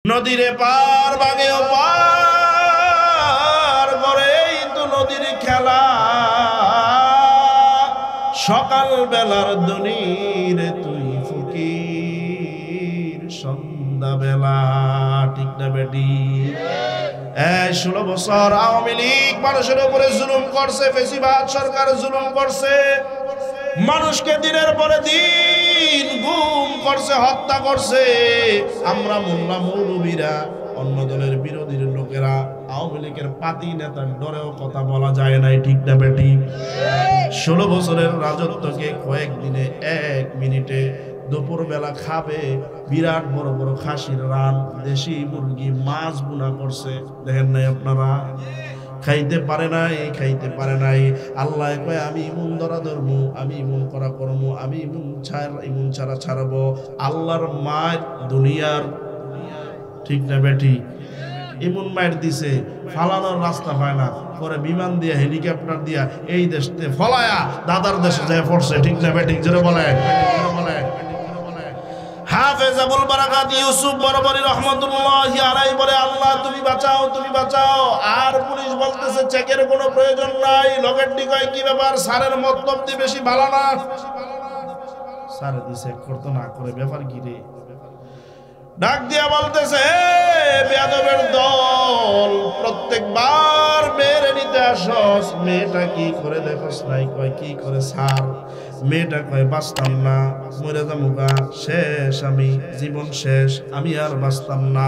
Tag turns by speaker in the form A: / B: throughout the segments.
A: নদীরে পার বাগেও পার করেই তো নদীর খেলা, সকাল বেলার দনিরে তুই ফকির সন্ধ্যা বেলা। ঠিক না বেটি? 16 বছর আওয়ামী লীগ মানুষের উপরে জুলুম করছে, ফেসিবাদ সরকার জুলুম করছে, মানুষকে দিনের পরে দিন গুম করছে, হত্যা করছে। আমরা মোল্লা মৌলবীরা, অন্য দলের বিরোধীর লোকেরা, আওয়ামী লীগের পাতি নেতার ডরেও কথা বলা যায় নাই। ঠিক না বেটি? 16 বছরের রাজত্বকে কয়েকদিনে 1 মিনিটে দুপুর বেলা খাবে বিরাট বড় বড় খাসির রান, দেশি মুরগি, মাছ বুনা করছে। দেখেন নাই আপনারা? খাইতে পারে নাই, খাইতে পারে নাই। আল্লাহ কয় আমি ইমন ধরা ধরবো, আমি ইমন করা করবো, আমি ইমন ছাড়া ছাড়বো। আল্লাহর মায়ের দুনিয়ার, ঠিক না বেটি? ইমন মায়ের দিছে, ফালানোর রাস্তা হয় না, পরে বিমান দিয়া হেলিকপ্টার দিয়া এই দেশে ফলায়া দাদার দেশে যায় পড়ছে। ঠিক না বেটি? জোরে বলে। হাফেজ আবুল বারাকাত ইউসুফ বরবরী রহমাতুল্লাহি আলাইহি বলে, আল্লাহ তুমি বাঁচাও, তুমি বাঁচাও। আর পুলিশ বলতেছে চেকের কোনো প্রয়োজন নাই। লগেরটি কয় কি ব্যাপার, স্যারের মতলব দি বেশি ভালো না। স্যারে দি চেক করতে না করে ব্যাপার কি রে? ডাক দিয়া বলতেছে, বেয়াদবের দল, প্রত্যেকবার মেয়েরে নিতে আসস, মেয়েটা কি করে দেখস নাই? কয় কি করে স্যার? মেয়েটা কয় বাঁচতাম না, মরে যামুগা, শেষ, আমি জীবন শেষ, আমি আর বাঁচতাম না,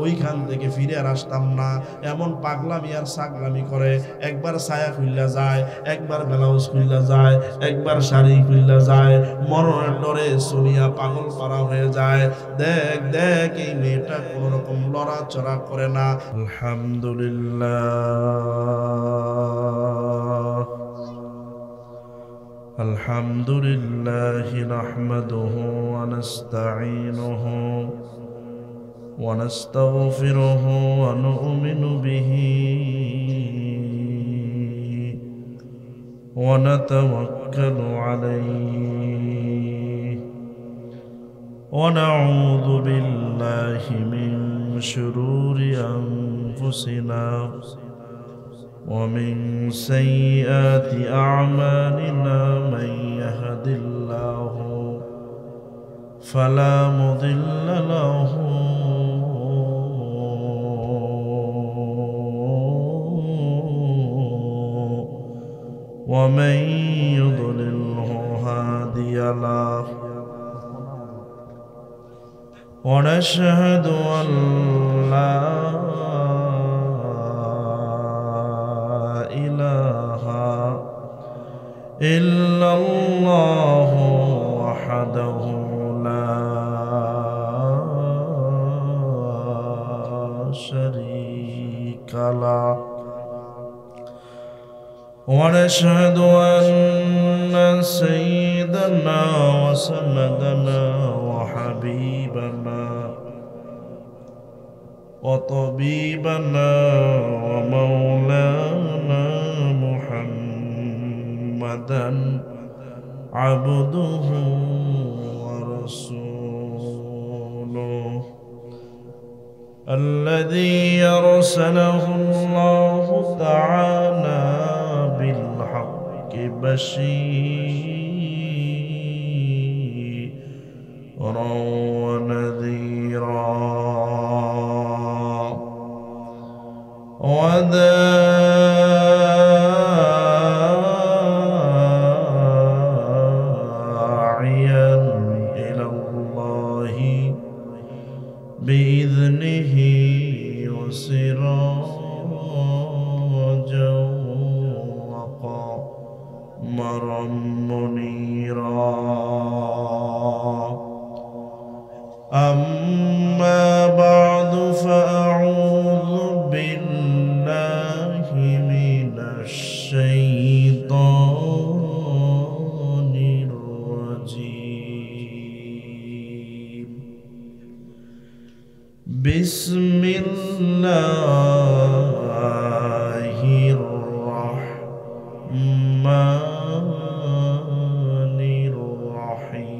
A: ওইখান থেকে ফিরে আর আসতাম না। এমন পাগলামি আর ছাগলামি করে, একবার ছায়া খুইল্লা যায়, একবার ব্লাউজ খুইল্লা যায়, একবার শাড়ি খুইল্লা যায়, মরণের ডরে সোনিয়া পাগল পারা হয়ে যায়। দেখ দেখ এই মেয়েটা কোন রকম লড়াচড়া করে না। আলহামদুলিল্লাহ আলহামদুলিল্লাহ নাহমাদুহু ওয়া নাস্তাঈনুহু ওয়া নাস্তাগফিরুহু ওয়া নু'মিনু বিহি ওয়া নাতাওয়াক্কালু আলাইহি ওয়া নাউযু বিল্লাহি মিন শুরুরি আনফুসিনা ومن سيئات أعمالنا من يهد الله فلا مضل له ومن يضلله هادي له ونشهد أن لا إلا الله وحده لا شريك له ونشهد أن سيدنا وسندنا وحبيبنا وطبيبنا ومولانا محمدا عبده ورسوله الذي أرسله الله تعالى بالحق بشيرا ونذيرا بإذنه وسراجا وقمرا منيرا أما بعد فأعوذ بالله من الشيطان الرجيم بسم الله الرحمن الرحيم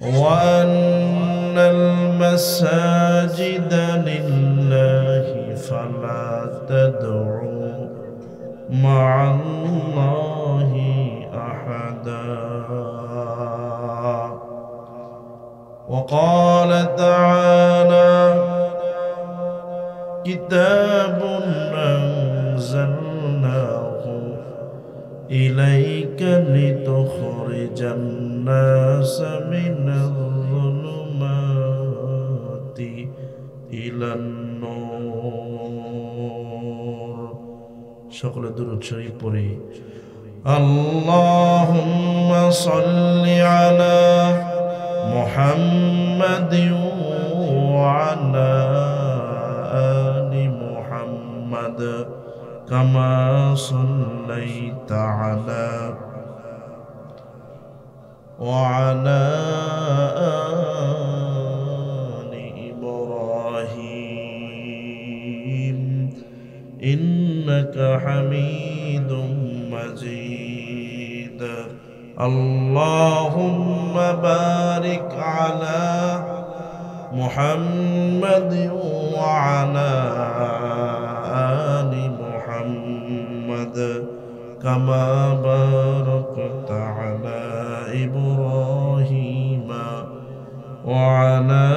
A: وأن المساجد لله فلا تدعوا مع الله أحدا وقال تعالى كتاب أنزلناه إليك لتخرج الناس من الظلمات إلى النور সকলে দুরূদ শরীফ পড়ি اللهم صل على محمد وعلى آل محمد كما صليت على وعلى آل إبراهيم إنك حميد مجيد اللهم بارك على محمد وعلى آل محمد كما باركت على إبراهيم وعلى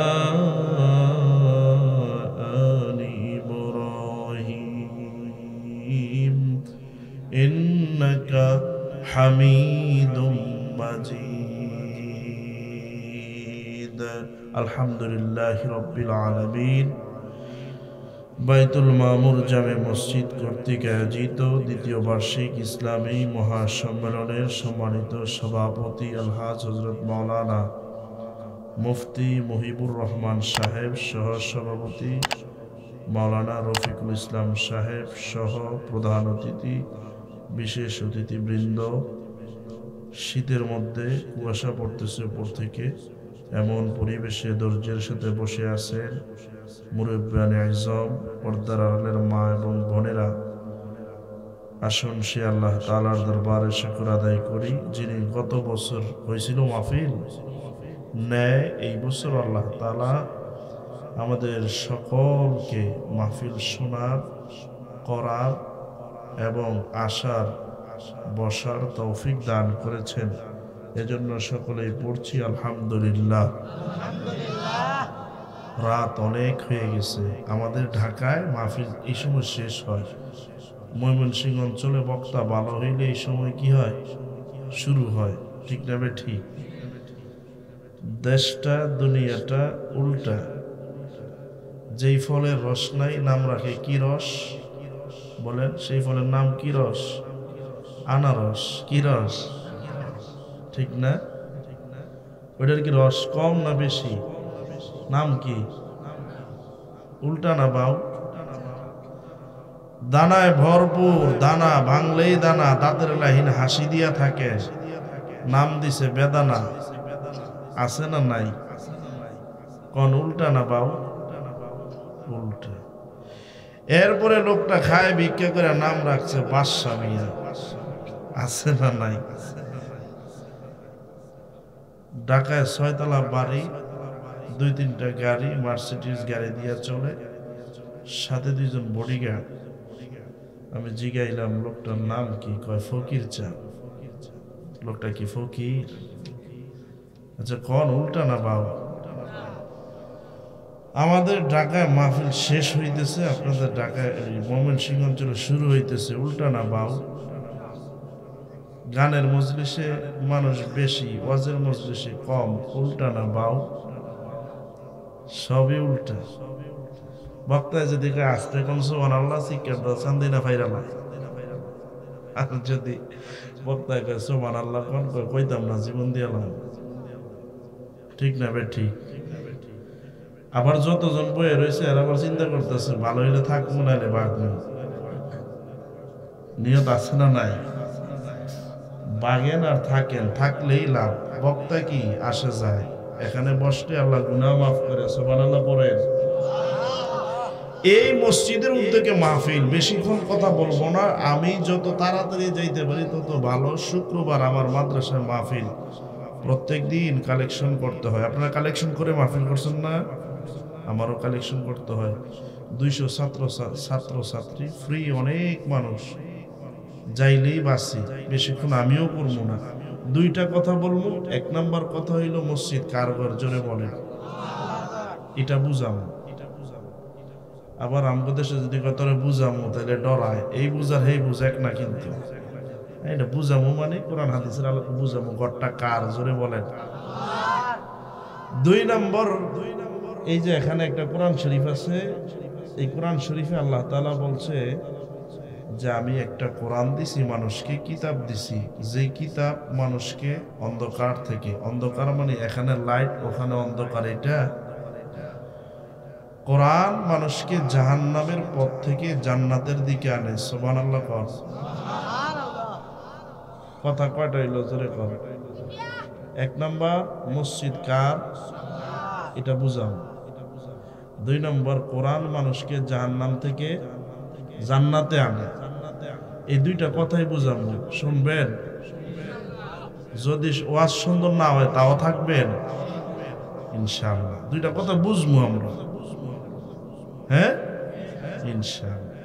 A: آل إبراهيم إنك حميد مجيد الحمد لله رب العالمين বাইতুল মামুর জামে মসজিদ কর্তৃক আয়োজিত দ্বিতীয় বার্ষিক ইসলামী মহাসম্মেলনের সম্মানিত সভাপতি আলহাজ হযরত মাওলানা মুফতি মুহিবুর রহমান সাহেব, সহ সভাপতি মাওলানা রফিকুল ইসলাম সাহেব সহ প্রধান অতিথি, বিশেষ অতিথিবৃন্দ, শীতের মধ্যে কুয়াশা পড়তেছে উপর থেকে, এমন পরিবেশে ধৈর্যের সাথে বসে আছেন মুরব্বিয়ানে আযম, পর্দার আড়ালের মা এবং বোনেরা, আসুন সে আল্লাহ তাআলার দরবারে শুকর আদায় করি, যিনি গত বছর হয়েছিল মাহফিল ন্যায় এই বছর আল্লাহ তাআলা আমাদের সকলকে মাহফিল শোনার, করার এবং আসার, বসার তৌফিক দান করেছেন। এজন্য সকলেই পড়ছি আলহামদুলিল্লাহ। রাত অনেক হয়ে গেছে। আমাদের ঢাকায় মাহফিল এই সময় শেষ হয়, ময়মনসিংহ অঞ্চলে বক্তা ভালো হইলে এই সময় কি হয়, শুরু হয়। ঠিক না বে ঠিক? দেশটা দুনিয়াটা উল্টা। যেই ফলের রস নাই নাম রাখে কি রস বলেন? সেই ফলের নাম কি রস? আনারস। কি রস? ঠিক না? ওইটার কি রস কম না বেশি? নাম কি? উল্টা না বাউ? দানায় ভরপুর, দানা ভাঙলেই দানা, দাঁতের লাহিন হাসি দিয়া থাকে, নাম দিছে বেদানা। আছে না নাই? কোন উল্টা না বাউ? উল্টা। এরপরে লোকটা খায় ভিক্ষা করে, নাম রাখছে বাদশা মিয়া। আছে না নাই? ঢাকায় 6 তলা বাড়ি, 2-3টা গাড়ি, মার্সিডিজ গাড়ি দিয়া চলে, সাথে 2জন বডিগার্ড। আমি জিগাইলাম লোকটার নাম কি? কয় ফকির চা। লোকটা কি ফকির? আচ্ছা কোন উল্টা না বাউ? আমাদের ঢাকায় মাহফিল শেষ হইতেছে, আপনাদের ঢাকায় ময়মনসিংহ অঞ্চলে শুরু হইতেছে, উল্টা না বাউ? গানের মজলিসে মানুষ বেশি, ওয়াজের মজলিসে কম, উল্টা না বাউ? সবই উল্টা। বক্তায় যদি আসতে কোন সুবহানাল্লাহ শিক্ষা দাও, চান্দিনা ফাইরালা। আর যদি বক্তায় কয় সুবহানাল্লাহ কোন কইতাম না, জীবন দিয়ালাম। ঠিক না বে ঠিক? আবার যতজন বয়ে রয়েছে এরা আবার চিন্তা করতেছে ভালো হইলে থাকবো, নাইলে বাঘবো। নিয়ত আছে না নাই? বাগেন আর থাকেন, থাকলেই লাভ। বক্তা কি আসে যায়, এখানে বসলে আল্লাহ গুনাহ মাফ করে। সুবহানাল্লাহ পড়েন। এই মসজিদের উদ্যোগে মাহফিল, বেশিক্ষণ কথা বলবো না, আমি যত তাড়াতাড়ি যাইতে পারি তত ভালো। শুক্রবার আমার মাদ্রাসায় মাহফিল, প্রত্যেক দিন কালেকশন করতে হয়। আপনারা কালেকশন করে মাহফিল করছেন না? আমারও কালেকশন করতে হয়। 200 ছাত্রছাত্রী ফ্রি, অনেক মানুষ যাইলেই বাসি, বেশিক্ষণ আমিও করবো না। দুইটা কথা বলবো। এক নাম্বার কথা হইল মসজিদ কারগর, জোরে বলেন, এটা বুঝামো। আবার আমগো দেশে যদি কথারে বুঝামো তাহলে ডরায়, এই বুঝার হেই বুঝ এক না, কিন্তু এটা বুঝামো মানে কোরআন হাদিসের আলোকে বুঝামো। ঘরটা কার, জোরে বলেন। 2 নম্বর, এই যে এখানে একটা কোরআন শরীফ আছে, এই কোরআন শরীফে আল্লাহ তাআলা বলছে যে আমি একটা কোরআন দিছি মানুষকে, কিতাব দিছি, যে কিতাব মানুষকে অন্ধকার থেকে, অন্ধকার মানে এখানে লাইট ওখানে অন্ধকার, এটা কোরআন মানুষকে জাহান্নামের পথ থেকে জান্নাতের দিকে আনে। সুবহানাল্লাহ। কথা কয়টা হইল, জোরে কর। 1 নাম্বার মসজিদ কার, এটা বুঝাও। 2 নম্বর কোরআন মানুষকে জাহান্নাম থেকে জান্নাতে আনে। এই দুইটা কথাই বুঝাবো, শুনবেন। যদি ওয়াজ সুন্দর না হয় তাও থাকবেন ইনশাআল্লাহ। দুইটা কথা বুঝবো আমরা, হ্যাঁ ইনশাআল্লাহ।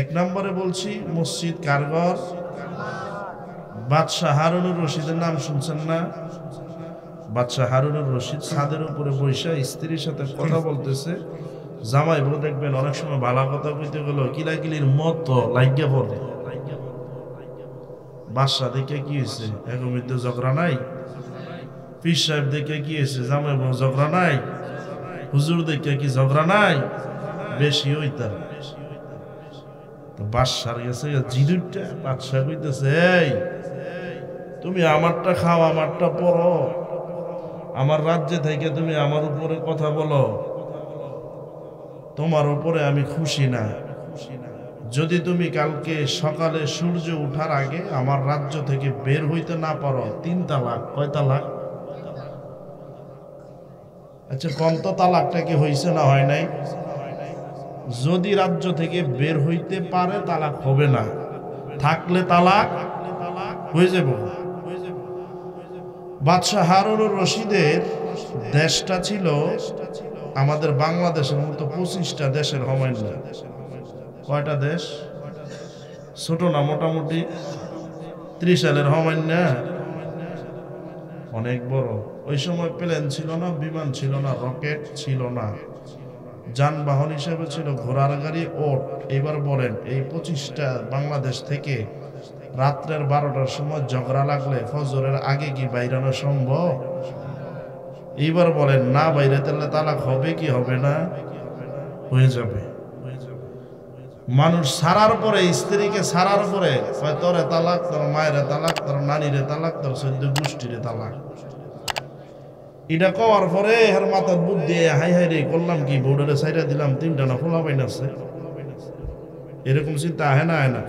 A: 1 নম্বরে বলছি মসজিদ কারগর। বাদশাহ হারুনুর রশিদের নাম শুনছেন না? বাদশাহ হারুনুর রশিদ ছাদের উপরে বসে স্ত্রীর সাথে কথা বলতেছে। জামাই বউ দেখবেন অনেক সময় ভালো কথা কইতে গেল কিলাকিলির মতো লাগিয়ে পড়ে। বাদশাহ দেখে কি হয়েছে, এখন মধ্যে ঝগড়া নাই? পীর সাহেব দেখে কি হয়েছে, জামাই বউ ঝগড়া নাই? হুজুর দেখে কি ঝগড়া নাই? বেশি হইতার বাদশার গেছে জিদুরটা। বাদশাহ কইতেছে, এই তুমি আমারটা খাও, আমারটা পড়ো, আমার রাজ্যে থেকে তুমি আমার উপরে কথা বলো, তোমার উপরে আমি খুশি না। যদি তুমি কালকে সকালে সূর্য উঠার আগে আমার রাজ্য থেকে বের হইতে না পারো, 3 তালাক। কয় তালাক? আচ্ছা কন্ত তালাকটা কি হয়েছে না হয় নাই? যদি রাজ্য থেকে বের হইতে পারে তালাক হবে না, থাকলে তালাক হয়ে যাবে। বাদশাহ হারুনুর রশিদের দেশটা ছিল আমাদের বাংলাদেশের মতো 25টা দেশের সমান্য। কয়টা দেশ? ছোট না, মোটামুটি 30 সালের সমান্য, অনেক বড়। ওই সময় প্লেন ছিল না, বিমান ছিল না, রকেট ছিল না, যানবাহন হিসেবে ছিল ঘোড়ার গাড়ি, ওট। এবার বলেন এই 25টা বাংলাদেশ থেকে রাত্রের 12টার সময় ঝগড়া লাগলে ফজরের আগে কি বাইরানো সম্ভব? এইবার বলেন না বাইরে তাহলে তালাক হবে কি হবে না? হয়ে যাবে। মানুষ ছাড়ার পরে, স্ত্রীকে ছাড়ার পরে তোরে তালাক, তোর মায়ের তালাক, তোর নানিরে তালাক, তোর 14 গোষ্ঠীরে তালাক। এটা কওয়ার পরে এর মাথার বুদ্ধি, হাই হাই রে করলাম কি, বউডারে সাইরা দিলাম, 3টা না খোলা পাইন আছে, এরকম চিন্তা আহে না, আয় না।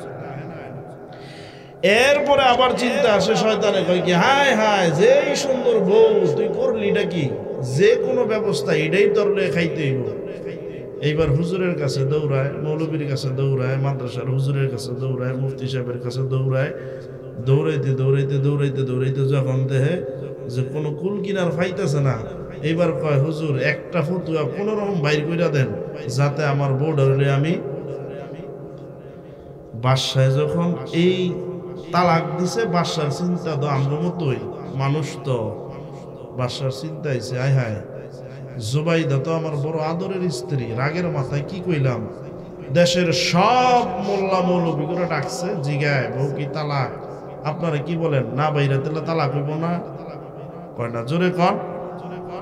A: এরপরে আবার চিন্তা আসে শয়তানে, কয় কি হায় হায় যেই সুন্দর বউ তুই করলি, এটা কি যে কোনো ব্যবস্থা এটাই তোর লয়ে খাইতে হইব। এইবার হুজুরের কাছে দৌড়ায়, মৌলবীর কাছে দৌড়ায়, মাদ্রাসার হুজুরের কাছে দৌড়ায়, মুফতি সাহেবের কাছে দৌড়ায়। দৌড়াইতে দৌড়াইতে দৌড়াইতে দৌড়াইতে যখন দেখে যে কোনো কুল কিনার ফাইতেছে না, এইবার কয় হুজুর একটা ফতুয়া কোন রকম বাইর কইরা দেন যাতে আমার বউ ধরলে আমি। বাদশাহ যখন এই তালাক দিছে, বাদশার চিন্তা তো আমার মতোই, মানুষ তো। বাদশার চিন্তা হয়েছে, আয় হায় জুবাইদা তো আমার বড় আদরের স্ত্রী, রাগের মাথায় কি কইলাম, দেশের সব মোল্লা মৌলবী করে ডাকছে, জিগায় বউ কি তালাক, আপনারা কি বলেন, না বাইরে তাহলে তালাক হইব না? কয় না, জোরে কন,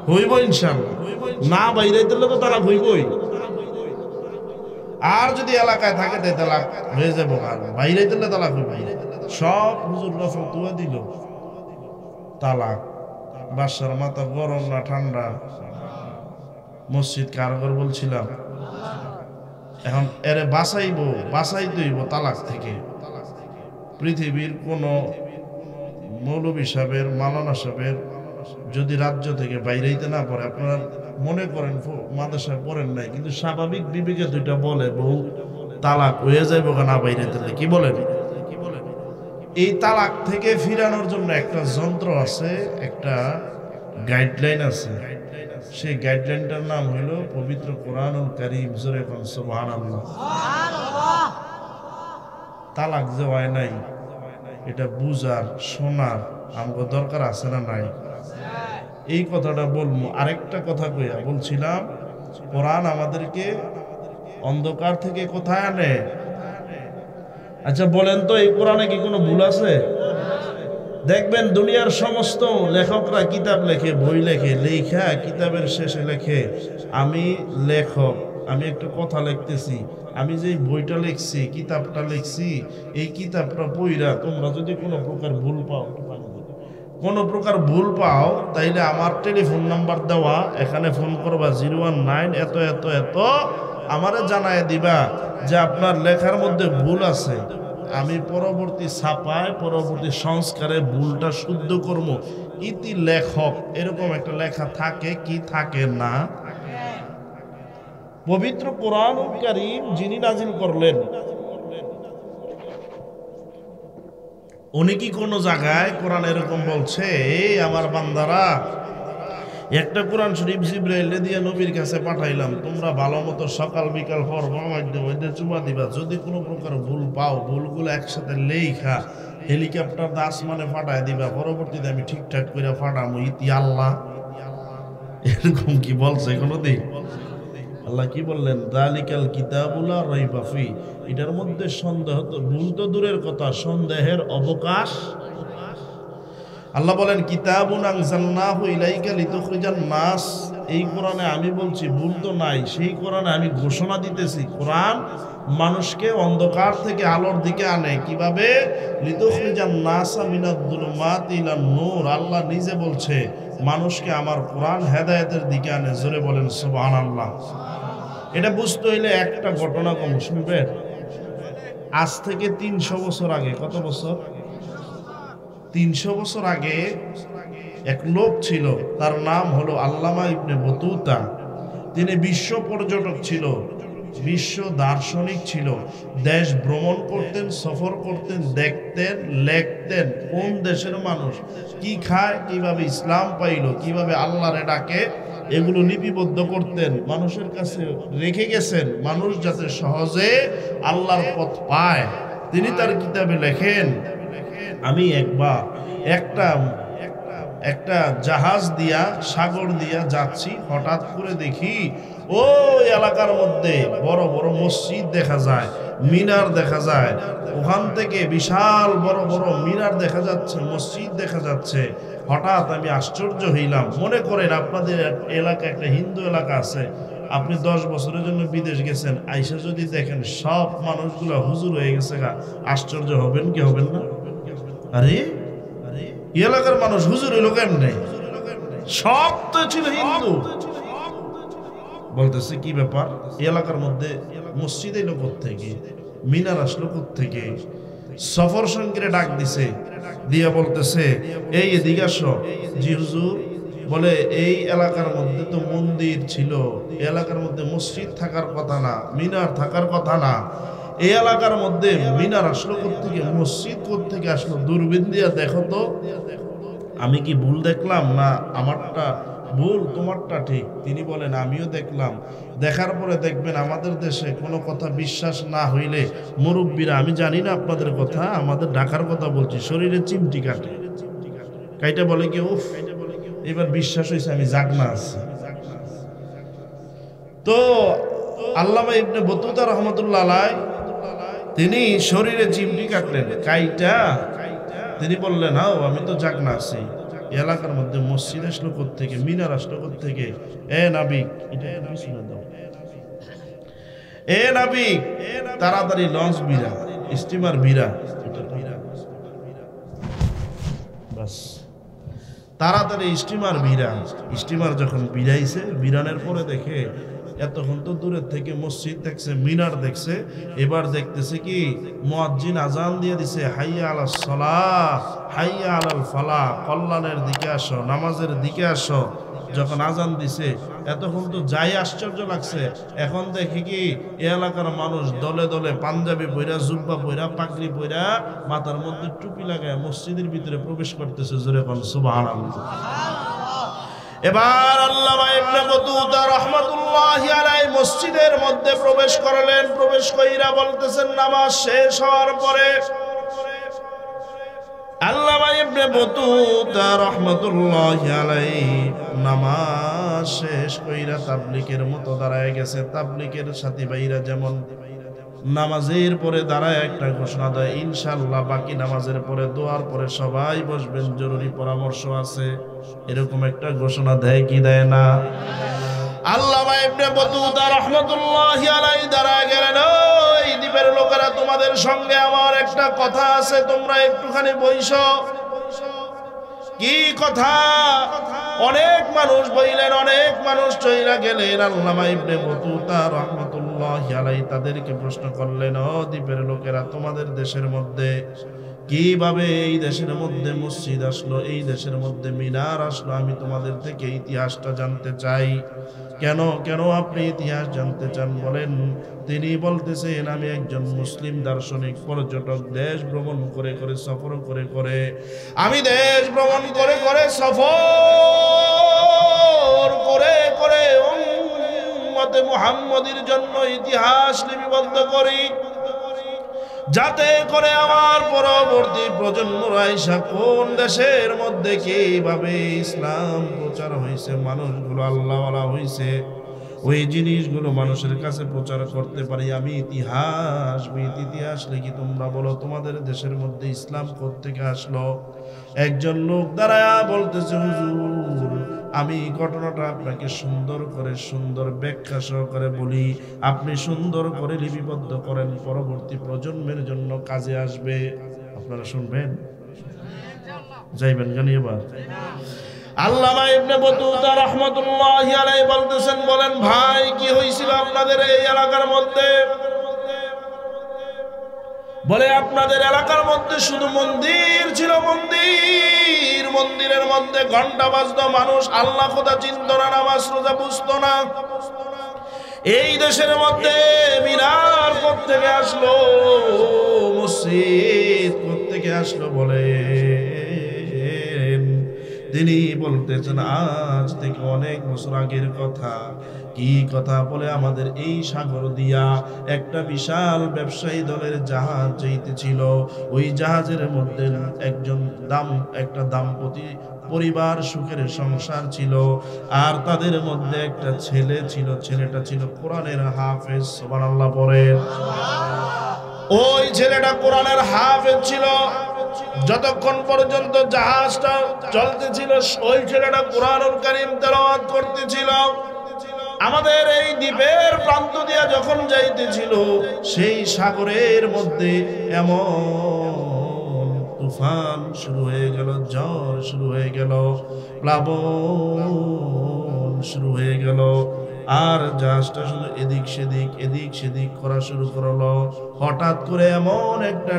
A: হইব ইনশাআল্লাহ। না বাইরে তাহলে তো তালাক হইবই, আর যদি এলাকায় থাকে তাই তালাক হয়ে যাবো, আর বাইরে তাহলে তালাক হইব। সব হুজুররা ফতুয়া দিল তালাক। বাদশার মাথা গরম না ঠান্ডা? মসজিদ কারগর বলছিলাম, এখন এরে বাঁচাই দইব তালাক থেকে। পৃথিবীর কোন মৌলবী সাহেবের, মাওলানা সাহেবের যদি রাজ্য থেকে বাইরেইতে না পারে, আপনারা মনে করেন মাদ্রাসায় পড়েন নাই, কিন্তু স্বাভাবিক বিবেকে দুইটা বলে বউ তালাক হয়ে যাইব না বাইরে, তাহলে কি বলেন? এই তালাক থেকে ফিরানোর জন্য একটা যন্ত্র আছে, একটা গাইডলাইন আছে। সেই গাইডলাইনটার নাম হলো পবিত্র কোরআনুল কারীম। জোরে কোন সুবহানাল্লাহ। তালাক যে হয় নাই, এটা বুঝার শোনার আমাকে দরকার আছে না নাই? এই কথাটা বলবো। আরেকটা কথা কইয়া বলছিলাম, কোরআন আমাদেরকে অন্ধকার থেকে কোথায় আনে? আচ্ছা বলেন তো, এই কোরআনে কি কোনো ভুল আছে? দেখবেন দুনিয়ার সমস্ত লেখকরা কিতাব লেখে, বই লেখে, লেখা কিতাবের শেষে লেখে আমি লেখক, আমি একটা কথা লিখতেছি, আমি যে বইটা লিখছি, কিতাবটা লিখছি, এই কিতাবটা পড়া তোমরা যদি কোনো প্রকার ভুল পাও তাইলে আমার টেলিফোন নাম্বার দেওয়া, এখানে ফোন করবা 019 এত এত এত, আমারে জানায় দিবা যে আপনার লেখার মধ্যে ভুল আছে। আমি পরবর্তী ছাপায়, পরবর্তী সংস্কারে ভুলটা শুদ্ধ করব। ইতি লেখক, এরকম একটা লেখা থাকে কি থাকে না? পবিত্র কোরআনুল কারীম যিনি নাজিল করলেন, উনি কি কোনো জায়গায় কোরআন এরকম বলছে এই আমার বান্দারা একটা কোরআন শরীফ জিবরাইলে দিয়ে নবীর কাছে পাঠাইলাম, তোমরা ভালো মতো সকাল বিকাল পড়বা, মধ্যে চুমা দিবা, যদি কোনো প্রকার ভুল পাও ভুলগুলো একসাথে লেখা হেলিকপ্টার দাস মানে পাঠায় দিবা, পরবর্তীতে আমি ঠিকঠাক করে পাঠামো, ইতি আল্লাহ। এরকম কি বলছে কোনোদিন? আল্লাহ কি বললেন? যালিকাল কিতাবুলা রাইবা ফি, এটার মধ্যে সন্দেহ তো, ভুল তো দূরের কথা, সন্দেহের অবকাশ। আল্লাহ বলেন কিতাবুন আনজালনাহু ইলাইকা লিতুখরিজান নাস, এই কোরআনে আমি বলছি ভুল তো নাই, সেই কোরআনে আমি ঘোষণা দিতেছি কোরআন মানুষকে অন্ধকার থেকে আলোর দিকে আনে। কিভাবে? লিতুখরিজান নাসা মিনাদ যুলুমাতি ইলান নূর, আল্লাহ নিজে বলছে মানুষকে আমার কোরআন হেদায়েতের দিকে আনে। জোরে বলেন সুবহানাল্লাহ। এটা বুঝতে হইলে একটা ঘটনা কম শুনবেন। আজ থেকে 300 বছর আগে, কত বছর? 300 বছর আগে এক লোক ছিল, তার নাম হলো আল্লামা ইবনে বতুতা। তিনি বিশ্ব পর্যটক ছিল, বিশ্ব দার্শনিক ছিল, দেশ ভ্রমণ করতেন, সফর করতেন, দেখতেন, লেখতেন কোন দেশের মানুষ কি খায়, কিভাবে ইসলাম পাইল, কিভাবে আল্লাহরে ডাকে, এগুলো লিপিবদ্ধ করতেন, মানুষের কাছে রেখে গেছেন, মানুষ যাতে সহজে আল্লাহর পথ পায়। তিনি তার কিতাবে লেখেন, আমি একবার একটা জাহাজ দিয়া, সাগর দিয়া যাচ্ছি, হঠাৎ করে দেখি ওই এলাকার মধ্যে বড় বড় মসজিদ দেখা যায়, মিনার দেখা যায়, ওখান থেকে বিশাল বড় বড় মিনার দেখা যাচ্ছে, মসজিদ দেখা যাচ্ছে। হঠাৎ আমি আশ্চর্য হইলাম। মনে করেন আপনাদের এলাকা একটা হিন্দু এলাকা আছে, আপনি 10 বছরের জন্য বিদেশ গেছেন, আইসা যদি দেখেন সব মানুষগুলো হুজুর হয়ে গেছে, আশ্চর্য হবেন কি হবেন না? আরে এলাকার মানুষ হুজুর হইল কেমনে? সব তো ছিল হিন্দু। বলতেছে কি ব্যাপার, এলাকার মধ্যে মসজিদ এলো কোত্থেকে, মিনার আসলো কোত্থেকে? সফর সঙ্গীরে ডাক দিছে, দিয়া বলতেছে এই এদিকে আসো। জি হুজুর। বলে এই এলাকার মধ্যে তো মন্দির ছিল, এলাকার মধ্যে মসজিদ থাকার কথা না, মিনার থাকার কথা না, এই এলাকার মধ্যে মিনার আসলো কোত্থেকে, মসজিদ কোত্থেকে আসলো? দূরবীন দিয়া দেখো তো, আমি কি ভুল দেখলাম না আমারটা ভুল, তোমারটা ঠিক? তিনি বলেন আমিও দেখলাম। দেখার পরে দেখবেন আমাদের দেশে কোনো কথা বিশ্বাস না হইলে মুরব্বীরা, আমি জানি না আপনাদের কথা, আমাদের ঢাকার কথা বলছি, শরীরে চিমটি কাটে, কাইটা বলে কি উফ এবার বিশ্বাস হয়েছে আমি জাগনা আছি। তো আল্লামা ইবনে বতুতা রহমতুল্লাহ আলাইহি তিনি শরীরে চিমটি কাটলেন, কাইটা তিনি বললেন হাও আমি তো জাগনা আছি, এলাকার মধ্যে মসজিদ আসলো কোত্থেকে, মিনার আসলো কোত্থেকে? এ নাবিক, এটা পিছনে দাও, এ নাবিক তাড়াতাড়ি লঞ্চ বিরা, স্টিমার বিরা, বাস তাড়াতাড়ি স্টিমার বিরা। স্টিমার যখন বিরাইছে, বিরানের পরে দেখে এতক্ষণ তো দূরের থেকে মসজিদ দেখছে, মিনার দেখছে, এবার দেখতেছে কি মুয়াজ্জিন আজান দিয়ে দিছে, হাইয়া আলাস সালাহ হাইয়া আলাল ফালাহ, কল্যাণের দিকে আসো, নামাজের দিকে আসো। যখন আজান দিছে এতক্ষণ তো যাই আশ্চর্য লাগছে, এখন দেখি কি এই এলাকার মানুষ দলে দলে পাঞ্জাবি পইরা, জুব্বা পইরা, পাগড়ি পইরা, মাথার মধ্যে টুপি লাগায় মসজিদের ভিতরে প্রবেশ করতেছে। জোরে কোন সুবহানাল্লাহ। এবার আল্লামা ইবনে বতুতা রাহমাতুল্লাহি আলাইহি মসজিদের মধ্যে প্রবেশ করলেন। প্রবেশ কইরা বলতেছেন, নামাজ শেষ হওয়ার পরে আল্লামা ইবনে বতুতা রাহমাতুল্লাহি আলাইহি নামাজ শেষ কইরা তাবলীগের মতো দাঁড়ায় গেছে। তাবলীগের সাথী ভাইরা যেমন নামাজের পরে দাঁড়ায় একটা ঘোষণা দেয়, ইনশাআল্লাহ বাকি নামাজের পরে দোয়ার পরে সবাই বসবেন, জরুরি পরামর্শ আছে, এরকম একটা ঘোষণা দেয় কি দেয় না? আল্লামা ইবনে বতুতা রাহমাতুল্লাহি আলাইহি দাঁড়ায় গেলেন, ওই দ্বীপের লোকেরা, তোমাদের সঙ্গে আমার একটা কথা আছে, তোমরা একটুখানি বইসো। কি কথা? অনেক মানুষ বইলেন, অনেক মানুষ চইলা গেলেন। আল্লামা ইবনে বতুতা রাহমাতুল্লাহি আলাইহি তাদেরকে প্রশ্ন করলেন, ও দ্বীপের লোকেরা, তোমাদের দেশের মধ্যে কিভাবে এই দেশের মধ্যে মসজিদ আসলো, এই দেশের মধ্যে মিনার আসলো? আমি তোমাদের থেকে ইতিহাসটা জানতে চাই। কেন কেন আপনি ইতিহাস জানতে চান বলেন? তিনি বলতেছেন, আমি একজন মুসলিম দার্শনিক পর্যটক, দেশ ভ্রমণ করে করে সফর করে করে, আমি দেশ ভ্রমণ করে করে সফর করে করে উম্মতে মুহাম্মদীর জন্য ইতিহাস লিপিবদ্ধ করি, যাতে করে আমার পরবর্তী প্রজন্মরা আইসা কোন দেশের মধ্যে কিভাবে ইসলাম প্রচার হয়েছে, মানুষগুলো আল্লাহওয়ালা হয়েছে, ওই জিনিসগুলো মানুষের কাছে প্রচার করতে পারি। আমি ইতিহাস লিখি। তোমরা বলো, তোমাদের দেশের মধ্যে ইসলাম কোত্থেকে আসলো? একজন লোক দাঁড়ায়া বলতেছে, হুজুর, আমি ঘটনাটা আপনাকে সুন্দর করে, সুন্দর ব্যাখ্যা সহকারে বলি, আপনি সুন্দর করে লিপিবদ্ধ করেন, পরবর্তী প্রজন্মের জন্য কাজে আসবে। আপনারা শুনবেন, যাইবেন জানি এবার। আল্লামা ইবনে বতুতা রাহমাতুল্লাহি আলাইহি বলতেছেন, বলেন ভাই, কি হয়েছিল আপনাদের এই এলাকার মধ্যে? বলে, আপনাদের এলাকার মধ্যে শুধু মন্দির ছিল, মন্দির, মন্দিরের মধ্যে ঘন্টা বাজতো, মানুষ আল্লাহ খোদা চিনত না, নামাজ রোজা বুঝতো না। এই দেশের মধ্যে মিনার কোত্থেকে আসলো, মসজিদ কোত্থেকে আসলো? বলে, তিনি বলতেছেন, আজ থেকে অনেক বছর আগের কথা। কি কথা? বলে, আমাদের এই সাগর দিয়া একটা বিশাল ব্যবসায়ী দলের জাহাজ যাইতেছিল। ওই জাহাজের মধ্যে একটা দাম্পতি পরিবার, সুখের সংসার ছিল, আর তাদের মধ্যে একটা ছেলে ছিল। ছেলেটা ছিল কোরআনের হাফেজ। সুবহানাল্লাহ পড়েন। ওই ছেলেটা কোরআনের হাফেজ ছিল। যতক্ষণ পর্যন্ত জাহাজটা চলতেছিল, ওই ছেলেটা কোরআনুল কারীম তেলাওয়াত করতেছিল। আমাদের এই দ্বীপের প্রান্ত দিয়া যখন যাইতেছিল, সেই সাগরের মধ্যে এমন তুফান শুরু হয়ে গেল, ঝড় শুরু হয়ে গেল, প্লাবন শুরু হয়ে গেল, আর জাহাজটা শুধু এদিক সেদিক করা শুরু করলো। হঠাৎ করে এমন একটা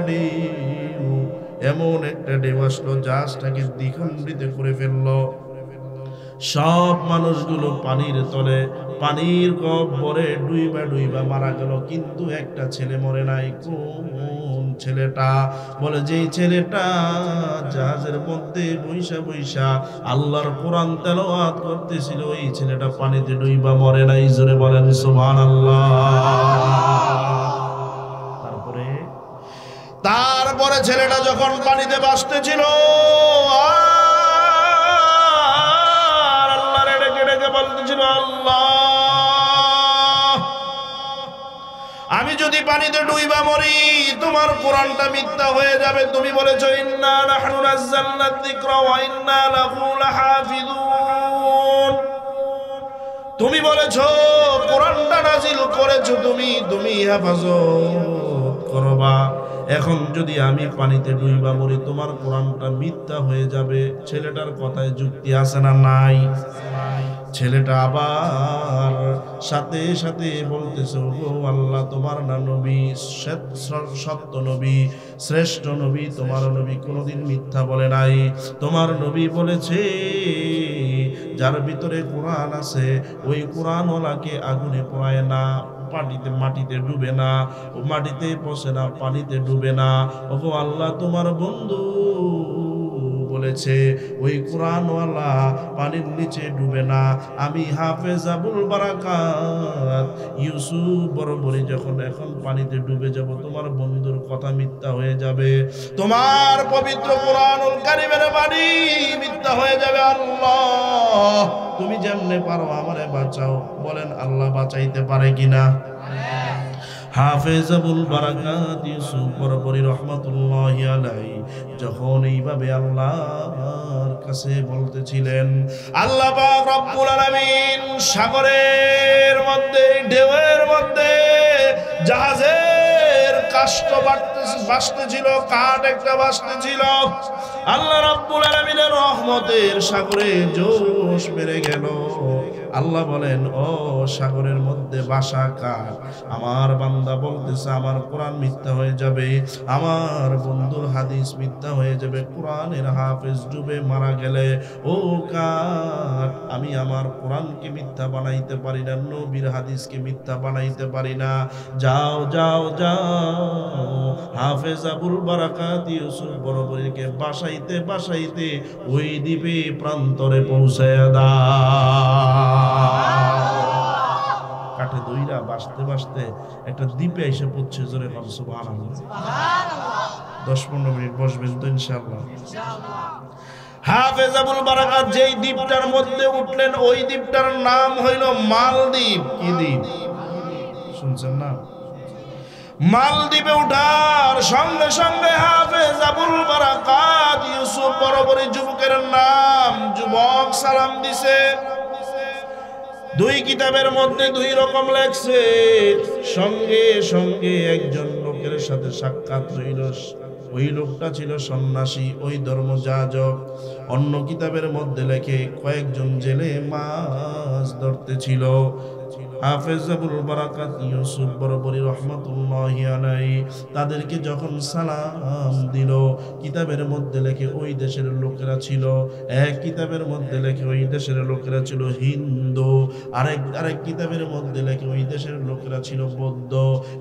A: ঢেউ আসলো, জাহাজটাকে দ্বিখণ্ডিত করে ফেললো। সব মানুষগুলো পানির তলে, পানির গহ্বরে ডুইবা মারা গেল, কিন্তু একটা ছেলে মরে নাই। কোন ছেলেটা? বলে, যেই ছেলেটা জাহাজের মধ্যে বইসা আল্লাহর কোরআন তেলাওয়াত করতেছিল, এই ছেলেটা পানিতে ডুইবা মরে নাই। জোরে বলেন সুবহানাল্লাহ। তারপরে ছেলেটা যখন পানিতে ভাসতেছিল, আল্লাহরে ডেকে বলতেছিল, আল্লাহ, আমি যদি পানিতে ডুইবা মরি, তোমার কোরআনটা মিথ্যা হয়ে যাবে। তুমি বলেছো, ইন্না নাহনু নাযালনা যিকরা ওয়া ইন্না লাহু লাহাফিজুন। তুমি বলেছো কোরআনটা নাজিল করেছো, তুমি হেফাজত করবা। এখন যদি আমি পানিতে ডুইবা মরি, তোমার কোরআনটা মিথ্যা হয়ে যাবে। ছেলেটার কথায় যুক্তি আছে না নাই? ছেলেটা আবার সাথে সাথে বলতেছে, ও আল্লাহ, তোমার না নবী সত্য নবী, শ্রেষ্ঠ নবী, তোমার নবী কোনোদিন মিথ্যা বলে নাই। তোমার নবী বলেছে যার ভিতরে কোরআন আছে ওই কোরআনওয়ালাকে আগুনে পোড়ায় না, মাটিতে ডুবে না, ও মাটিতে পচে না, পানিতে ডুবে না। ওগো আল্লাহ, তোমার বন্ধু বলেছে ওই কোরআনওয়ালা পানির নিচে ডুবে না। আমি হাফেজ আবুল বারাকাত ইউসুফ বরাবরই যখন এখন পানিতে ডুবে যাব, তোমার বন্ধুর কথা মিথ্যা হয়ে যাবে, তোমার পবিত্র কোরআনুল কারীমের বাণী মিথ্যা হয়ে যাবে। আল্লাহ, তুমি যেমনে পারো আমারে বাঁচাও। বলেন আল্লাহ বাঁচাইতে পারে কিনা? হাফেজ আবুল বারাকাত ইউসুফ বরাবরই রহমাতুল্লাহি আলাইহি যখন এইভাবে আল্লাহর কাছে বলতেছিলেন, আল্লাহ পাক রব্বুল আলামিন সাগরের মধ্যে, ঢেউয়ের মধ্যে জাহাজের কাষ্ঠ ভাসতেছিল, কাঠ একটা ভাসতেছিল। আল্লাহ রব্বুল আলামিনের রহমতের সাগরে জোশ বেড়ে গেল। আল্লাহ বলেন, ও সাগরের মধ্যে ভাসা কাঠ, আমার বান্দা বলতেছে আমার কোরআন মিথ্যা হয়ে যাবে, আমার বন্ধুর হাদিস মিথ্যা হয়ে যাবে। কোরআনের হাফেজ ডুবে মারা গেলে ও কাঠ, আমি আমার কোরআনকে মিথ্যা বানাইতে পারি না, নবীর হাদিসকে মিথ্যা বানাইতে পারি না। যাও যাও যাও, হাফেজ আবুল বারাকাত ইউসুফ বরাবরকে বাসাইতে বাসাইতে ওই দ্বীপে প্রান্তরে পৌঁছায়া দাও। কাঠে দইরা বাসতে বাসতে একটা দ্বীপে এসে পড়ছে। জোরে বল সুবহানাল্লাহ। 10-15 মিনিট বসবেন তো ইনশাআল্লাহ। হাফেজ আবুল বারাকাত যেই দ্বীপটার মধ্যে উঠলেন ওই দ্বীপটার নাম হইল মালদ্বীপ। কি দ্বীপ শুনছেন না? মালদ্বীপে উঠার সঙ্গে সঙ্গে হাফেজ আবুল বারাকাত ইউসুফ বরাবরই যুবকের নাম যুবক সালাম দিছে। দুই কিতাবের মধ্যে দুই রকম লেখছে। সঙ্গে সঙ্গে একজন লোকের সাথে সাক্ষাৎ হইল, ওই লোকটা ছিল সন্ন্যাসী, ওই ধর্মযাজক। অন্য কিতাবের মধ্যে লেখে কয়েকজন জেলে মাছ ধরতে ছিল। হাফেজ আবুল বারাকাত ইউসুফ বরাবরই রহমাতুল্লাহি আলাইহি তাদেরকে যখন সালাম দিল, কিতাবের মধ্যে লেখে ওই দেশের লোকেরা ছিল, এক কিতাবের মধ্যে লেখে ওই দেশের লোকেরা ছিল হিন্দু, আরেক কিতাবের মধ্যে লেখে ওই দেশের লোকেরা ছিল বৌদ্ধ।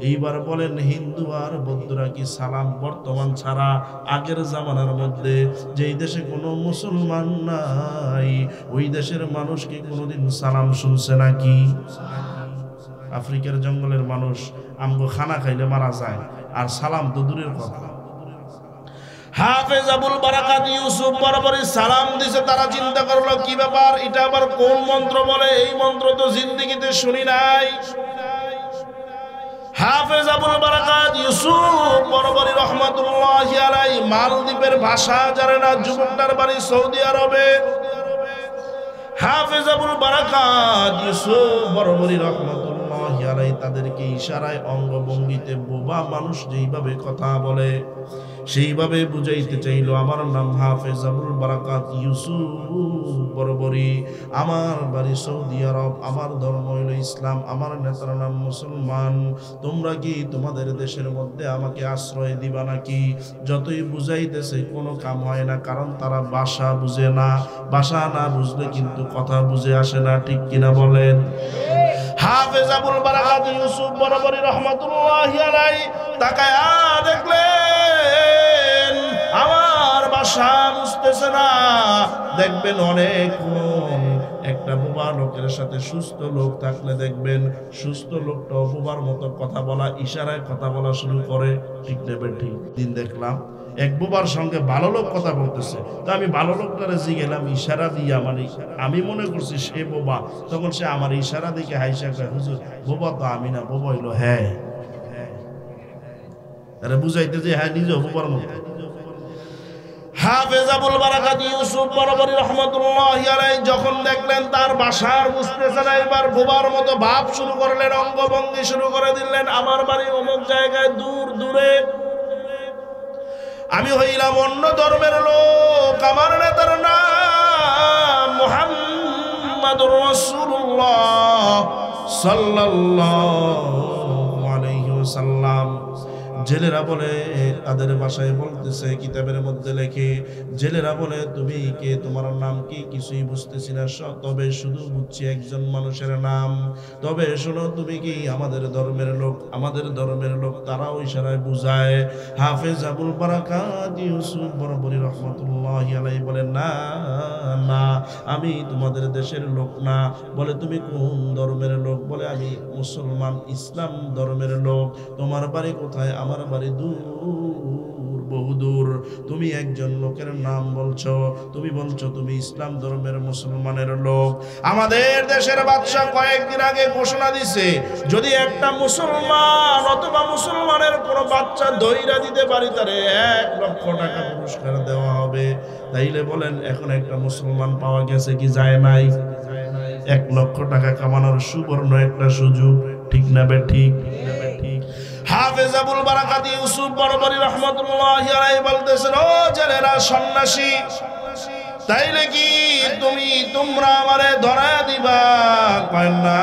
A: এইবার বলেন, হিন্দু আর বৌদ্ধরা কি সালাম বর্তমান ছাড়া আগের জামানার মধ্যে যেই দেশে কোনো মুসলমান নাই ওই দেশের মানুষ কি কোনোদিন সালাম শুনছে নাকি? আফ্রিকার জঙ্গলের মানুষ আমগো খানা খাইলে মারা যায়, আর সালাম তো দূরের কথা। হাফেজ আবুল বারাকাত ইউসুফ বরাবরই সালাম দিছে। তারা চিন্তা করলো কি ব্যাপার, এটা আবার কোন মন্ত্র বলে, এই মন্ত্র তো জিন্দেগিতে শুনি নাই। হাফেজ আবুল বারাকাত ইউসুফ বরাবরই রহমাতুল্লাহি আলাইহি মালদ্বীপের ভাষা জানে না। যুবকটার বাড়ি সৌদি আরবে। হাফেজ আবুল বারাকাত ইউসুফ বরাবরই রহমাতুল্লাহি আলাইহি তাদেরকে ইশারায় অঙ্গভঙ্গিতে বোবা মানুষ যেইভাবে কথা বলে সেইভাবে বুঝাইতে চাইল, আমার নাম হাফেজ আবুল বারাকাত ইউসুফ বরাবরই, আমার বাড়ি সৌদি আরব, আমার ধর্ম হইল ইসলাম, আমার নেতার নাম মুসলমান। তোমরা কি তোমাদের দেশের মধ্যে আমাকে আশ্রয় দিবা নাকি? যতই বুঝাইতেছে কোনো কাম হয় না, কারণ তারা ভাষা বুঝে না। ভাষা না বুঝলে কিন্তু কথা বুঝে আসে না, ঠিক কিনা বলেন? হাফেজ আবুল বারাকাত ইউসুফ বরাবরই রহমাতুল্লাহি আলাইহি তাকায়া দেখলেন আমার ভাষা বুঝতেছে না। দেখবেন অনেক একটা বোবা লোকের সাথে সুস্থ লোক থাকলে দেখবেন সুস্থ লোকটা বোবার মতো কথা বলা, ইশারায় কথা বলা শুরু করে, ঠিক নেবেন? ঠিক দিন দেখলাম এক বোবার সঙ্গে ভালো লোক কথা বলতেছে, তো আমি ভালো লোকটারে জিগেলাম ইশারা দিয়া, মানে আমি মনে করছি সে বোবা, তখন সে আমার ইশারা দিকে হাইসা কয়, হুজুর বোবা তো আমি না, বোবা হইলো হ্যাঁ। আরে বুঝাইতে যে হ্যাঁ নিজে বোবার মতো। হাফেজ আবুল বারাকাত ইউসুফ বরাবরই রহমাতুল্লাহি আলাইহি যখন দেখলেন তার ভাষার বুঝতেছে না, এবার বোবার মতো ভাব শুরু করলেন, অঙ্গভঙ্গি শুরু করে দিলেন, আমার বাড়ি অমুক জায়গায় দূর দূরে, আমি হইলাম অন্য ধর্মের লোক, আমার নেতার নাম মুহাম্মদ মুহাম্মাদুর রাসূলুল্লাহ সাল্লাল্লাহু আলাইহি ওয়াসাল্লাম। জেলেরা বলে, তাদের ভাষায় বলতেছে, কিতাবের মধ্যে লেখে, জেলেরা বলে তুমি কে, তোমার নাম কি, কিছুই বুঝতেছি না, তবে শুধু বুঝছি একজন মানুষের নাম। তবে শোনো, তুমি কি আমাদের ধর্মের লোক? আমাদের ধর্মের লোক। তারাও ইশারায় বুঝায়। হাফেজ আবুল বারাকাত ইউসুফ বরবরী রহমতুল্লাহি আলাইহি বলে, না না, আমি তোমাদের দেশের লোক না। বলে, তুমি কোন ধর্মের লোক? বলে, আমি মুসলমান, ইসলাম ধর্মের লোক। তোমার বাড়ি কোথায়? আমার বাড়ি দূর, বহুদূর। তুমি একজন লোকের নাম বলছো, তুমি বলছো তুমি ইসলাম ধর্মের মুসলমানের লোক। আমাদের দেশের বাদশা কয়েকদিন আগে ঘোষণা দিছে, যদি একটা মুসলমান অথবা মুসলমানের কোনো বাচ্চা দইরা দিতে পারি, তারে 1 লক্ষ টাকা পুরস্কার দেওয়া হবে। তাইলে বলেন, এখন একটা মুসলমান পাওয়া গেছে কি যায় নাই? 1 লক্ষ টাকা কামানোর সুবর্ণ একটা সুযোগ, ঠিক না বে ঠিক? হাফেজ আবুল বারাকাত ইউসুফ বরবরী রহমতুল্লাহি আলাইহি বলতেছেন, ও জেলেরা, সন্ন্যাসী, তাইলে কি তোমরা আমারে ধরায়া দিবা? কয়, না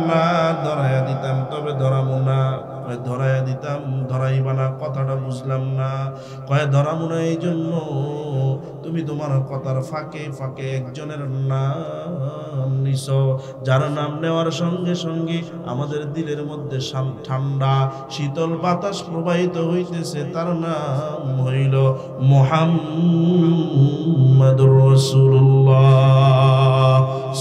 A: না, ধরায়া দিতাম, তবে ধরামু না। কয়, ধরায়া দিতাম, ধরাইবা না, কথাটা বুঝলাম না। কয়, ধরামু না এই জন্য, তুমি তোমার কথার ফাঁকে ফাঁকে একজনের নাম নিছো, যার নাম নেওয়ার সঙ্গে সঙ্গে আমাদের দিলের মধ্যে ঠান্ডা শীতল বাতাস প্রবাহিত হইতেছে। তার নাম হইল মুহাম্মাদুর রাসূলুল্লাহ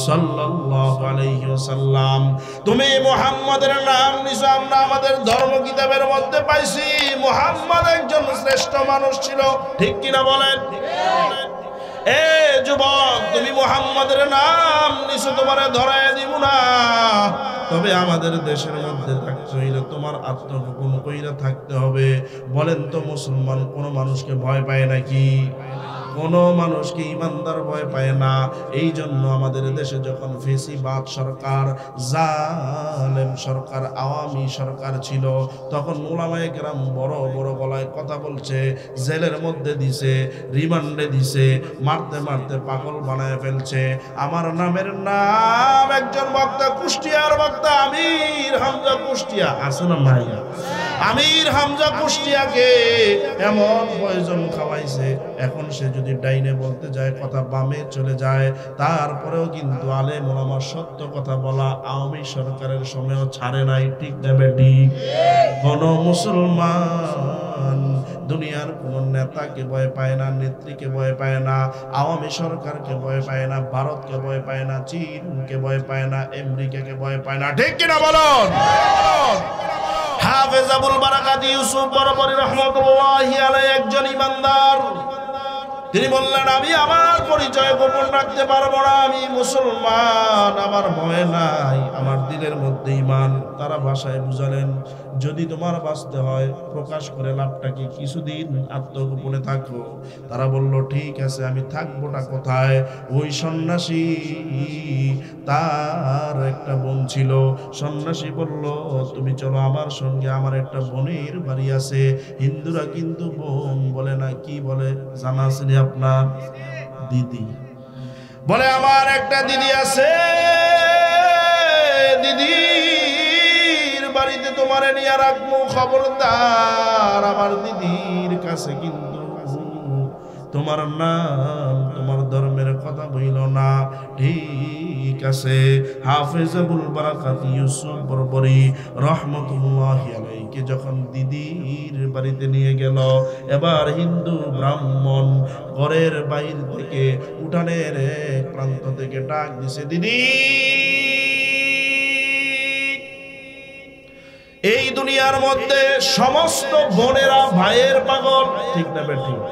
A: সাল্লাল্লাহু আলাইহি ওয়াসাল্লাম। তুমি মুহাম্মাদের নাম নিছো, আমরা আমাদের ধর্ম কিতাবের মধ্যে পাইছি মুহাম্মদ একজন শ্রেষ্ঠ মানুষ ছিল, ঠিক কিনা বলেন? এ যুবক, তুমি মুহাম্মাদের নাম নিছো, তোমারে ধরায় দিব না। তবে আমাদের দেশের মধ্যে থাকতে হইলে তোমার আত্মগোপন কইরা থাকতে হবে। বলেন তো, মুসলমান কোন মানুষকে ভয় পায় নাকি? কোন মানুষকে ইমানদার ভয় পায় না। এই জন্য আমাদের দেশে যখন ফেসিবাদ সরকার, জালেম সরকার, আওয়ামী সরকার ছিল, তখন উলামায়ে কেরাম বড় বড় গলায় কথা বলছে, জেলের মধ্যে দিছে, রিমান্ডে দিছে, মারতে মারতে পাগল বানায় ফেলছে। আমার নামের নাম একজন বক্তা, কুষ্টিয়ার বক্তা আমির হামজা কুষ্টিয়া, আছে না নাই? আমির হামজা কুষ্টিয়াকে এমন প্রয়োজন খাওয়াইছে, এখন সে যদি ডাইনে বলতে যায়, কথা বামে চলে যায়। তারপরেও কিন্তু আলেম ওলামা সত্য কথা বলা আওয়ামী সরকারের সময়ও ছাড়ে নাই, ঠিক না বেঠিক? কোন মুসলমান দুনিয়ার কোন নেতাকে ভয় পায় না, নেত্রীকে ভয় পায় না, আওয়ামী সরকারকে ভয় পায় না, ভারতকে ভয় পায় না, চীনকে ভয় পায় না, আমেরিকাকে ভয় পায় না, ঠিক কিনা বলুন? হাফেজ আবুল বারাকাত ইউসুফ বরবরী রহমতুল্লাহি আলাইহি একজন ইমানদার। তিনি বললেন, আমি আমার পরিচয় গোপন রাখতে পারবো না, আমি মুসলমান, আমার ভয় নাই, আমার দিলের মধ্যে ঈমান। তারা ভাষায় বুঝালেন, যদি তোমার বাঁচতে হয় প্রকাশ করে লাভটা কি, কিছুদিন আত্মগোপনে থাকো। তারা বলল, ঠিক আছে, আমি থাকবোটা কোথায়? ওই সন্ন্যাসী, তার একটা বোন ছিল। সন্ন্যাসী বলল, তুমি চলো আমার সঙ্গে, আমার একটা বোনের বাড়ি আছে। হিন্দুরা কিন্তু বোন বলে না, কি বলে জানা আছে আপনার? দিদি বলে। আমার একটা দিদি আছে, দিদির বাড়িতে তোমারে নিয়ে রাখবো, খবরদার আমার দিদির কাছে কিন্তু তোমার নাম, তোমার ধর্মের কথা বইল না, ঠিক আছে? হাফেজ আবুল বারাকাত ইউসুফ বরবরী রহমতুল্লাহি আলাইহিকে যখন দিদির বাড়িতে নিয়ে গেল, এবার হিন্দু ব্রাহ্মণ ঘরের বাইর থেকে, উঠানের এক প্রান্ত থেকে ডাক দিছে, দিদি, এই দুনিয়ার মধ্যে সমস্ত বোনেরা ভাইয়ের পাগল, ঠিক না বেঠিক?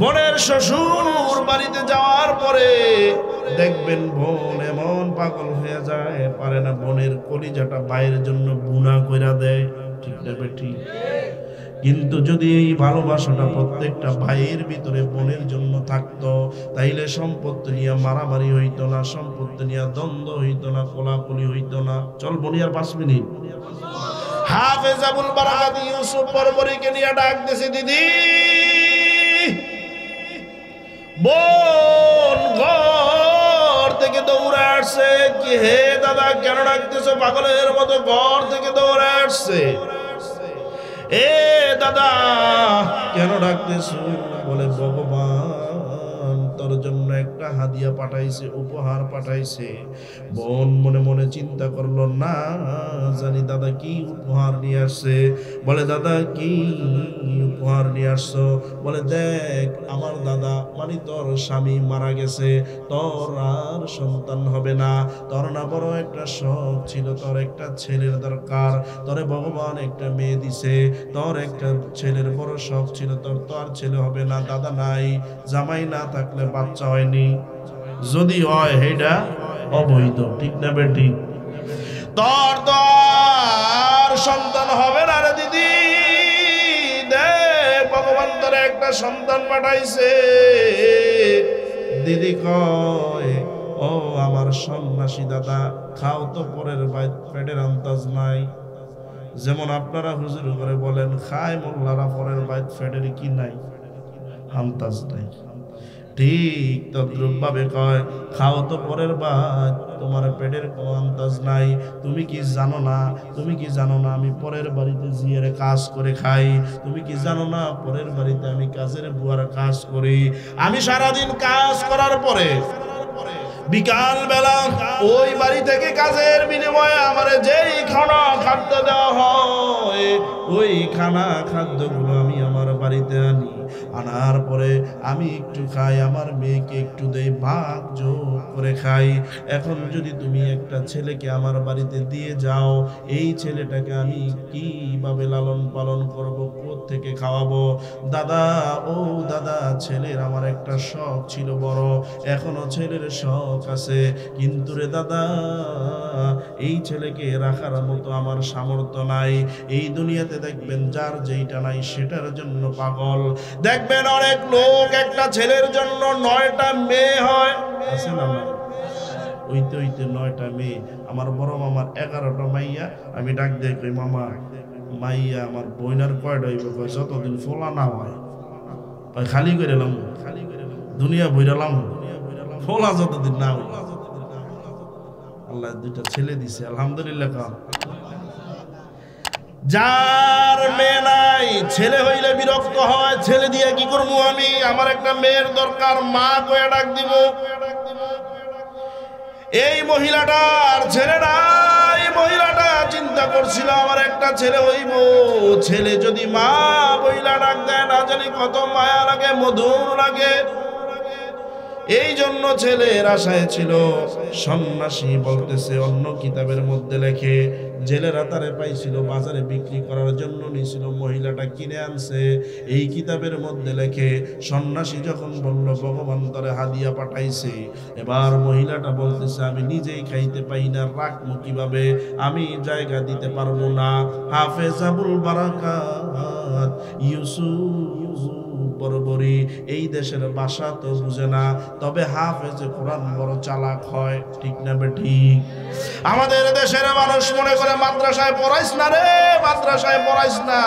A: বোনের শ্বশুর বাড়িতে যাওয়ার পরে দেখবেন বোন এমন পাগল হয়ে যায়, পারে না বোনের কলিজাটা ভাইয়ের জন্য বুনা কইরা দেয়, ঠিক না বেঠিক? কিন্তু যদি এই ভালোবাসাটা প্রত্যেকটা ভাইয়ের ভিতরে বোনের জন্য থাকতো, তাইলে সম্পত্তি নিয়ে মারামারি হইতো না, সম্পত্তি নিয়ে দ্বন্দ্ব হইতো না, কোলাকুলি হইতো না। চল বলি আর 5 মিনিট। হাফেজ আবুল বারাকাত ইউসুফ বরবরীকে নিয়ে ডাক দিছে, দিদি, বোন ঘর থেকে দৌড়ে কি হে দাদা কেন ডাকতেছো? পাগলের মতো ঘর থেকে দৌড়ে আসছে। এ দাদা কেন ডাকতেছো? বলে ভগবান তোর জন্য একটা হাদিয়া পাঠাইছে, উপহার পাঠাইছে। বোন মনে মনে চিন্তা করলো, না জানি দাদা কি উপহার নিয়ে আসছে। বলে দাদা কি উপহার নিয়ে আসছো? বলে দেখ আমার দাদা মানে তোর স্বামী মারা গেছে, তোর আর সন্তান হবে না, তোর না বড় একটা শখ ছিল, তোর একটা ছেলের দরকার, তোরে ভগবান একটা মেয়ে দিছে, তোর একটা ছেলের বড় শখ ছিল, তোর তো আর ছেলে হবে না, দাদা নাই, জামাই না থাকলে বাচ্চা হয়নি, যদি হয় হেডা অবৈধ, ঠিক না বেটি? তোর তো আর সন্তান হবে না রে দিদি, দেখ ভগবান তোর একটা সন্তান পাঠাইছে। দিদি কয়, ও আমার সন্ন্যাসী দাদা, খাও তো পরের পেটের আন্দাজ নাই। যেমন আপনারা হুজুর করে বলেন খায় মোল্লারা, পরের বাইত ফেডের কি নাই আন্দাজ নাই, ঠিক তদ্রুপ ভাবে কয় খাও তো পরের বাদ, তোমার পেটের কোনো আন্দাজ নাই। তুমি কি জানো না, তুমি কি জানো না আমি পরের বাড়িতে জিয়ারে কাজ করে খাই? তুমি কি জানো না পরের বাড়িতে আমি কাজের বুয়ার কাজ করি? আমি সারাদিন কাজ করার পরে বিকাল বেলা ওই বাড়ি থেকে কাজের বিনিময়ে আমার যেই খানা খাদ্য দেওয়া হয়, ওই খানা খাদ্যগুলো আমি আমার বাড়িতে আনি, আনার পরে আমি একটু খাই, আমার মেয়েকে একটু দেই, ভাগ যোগ করে খাই। এখন যদি তুমি একটা ছেলেকে আমার বাড়িতে দিয়ে যাও, এই ছেলেটাকে আমি কিভাবে লালন পালন করব, কোত্থেকে খাওয়াবো? দাদা ও দাদা, ছেলের আমার একটা শখ ছিল বড়, এখনো ছেলের শখ আছে, কিন্তু রে দাদা এই ছেলেকে রাখার মতো আমার সামর্থ্য নাই। এই দুনিয়াতে দেখবেন যার যেইটা নাই সেটার জন্য পাগল। দেখবেন অনেক লোক একটা ছেলের জন্য 9টা মেয়ে হয়, আছে না? ওইতে ওইতে 9টা মেয়ে। আমার বড় মামার 11টা মাইয়া। আমি ডাক দিয়ে কই, মামা মাইয়া আমার বইনার কয়টা হইব? কয় যতদিন ফোলা না হয়। খালি করে এলাম, দুনিয়া বইরালাম, ফোলা যতদিন না হয়। আল্লাহ 2টা ছেলে দিছে, আলহামদুলিল্লাহ। যার মেয়ে নাই, ছেলে হইলে বিরক্ত হয়, ছেলে দিয়ে কি করবো আমি, আমার একটা মেয়ের দরকার, মা কয়ে ডাক দিব। এই মহিলাটার ছেলে নাই, মহিলাটা চিন্তা করছিল আমার একটা ছেলে হইব, ছেলে যদি মা বইলা ডাক দেয় না জানি কত মায়া লাগে, মধুর লাগে। এই জন্য ছেলের আশায় ছিল। সন্ন্যাসী বলতেছে অন্য কিতাবের মধ্যে লেখে, জেলেরা তারে পাইছিল বাজারে বিক্রি করার জন্য নিছিল, মহিলাটা কিনে আনছে। এই কিতাবের মধ্যে লেখে সন্ন্যাসী যখন বলল ভগবান তারে হাদিয়া পাঠাইছে, এবার মহিলাটা বলতেছে আমি নিজেই খাইতে পাই না, রাখবো কিভাবে, আমি জায়গা দিতে পারবো না। হাফেজ আবুল বারাকাত ইউসুফ বরবরি এই দেশের ভাষা তো বুঝে না, তবে হাফেজ কোরআন বড় চালাক হয়, ঠিক না বেঠিক? আমাদের দেশের মানুষ মনে করে মাদ্রাসায় পড়াইস না রে, মাদ্রাসায় পড়াইস না,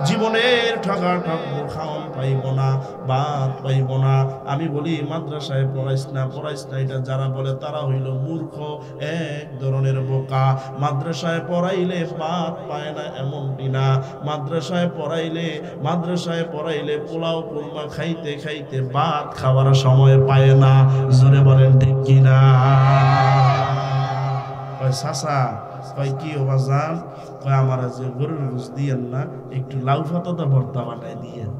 A: জীবনের ঠকা ঠকবো, খাওয়ান পাইব না, ভাত পাইব না। আমি বলি মাদ্রাসায় পড়াইস না, পড়াইস না, এটা যারা বলে তারা হইল মূর্খ, এক ধরনের বোকা। মাদ্রাসায় পড়াইলে ভাত পায় না এমনটি না, মাদ্রাসায় পড়াইলে পোলাও কুরমা খাইতে খাইতে ভাত খাওয়ার সময় পায় না। জোরে বলেন ঠিক কিনা? কয় চাচা, কয় কি ও বাজান? কয় আমার যে গরুর গোশ দিয়েন না, একটু লাউ পাতা ভর্তা বানায় দিয়েন।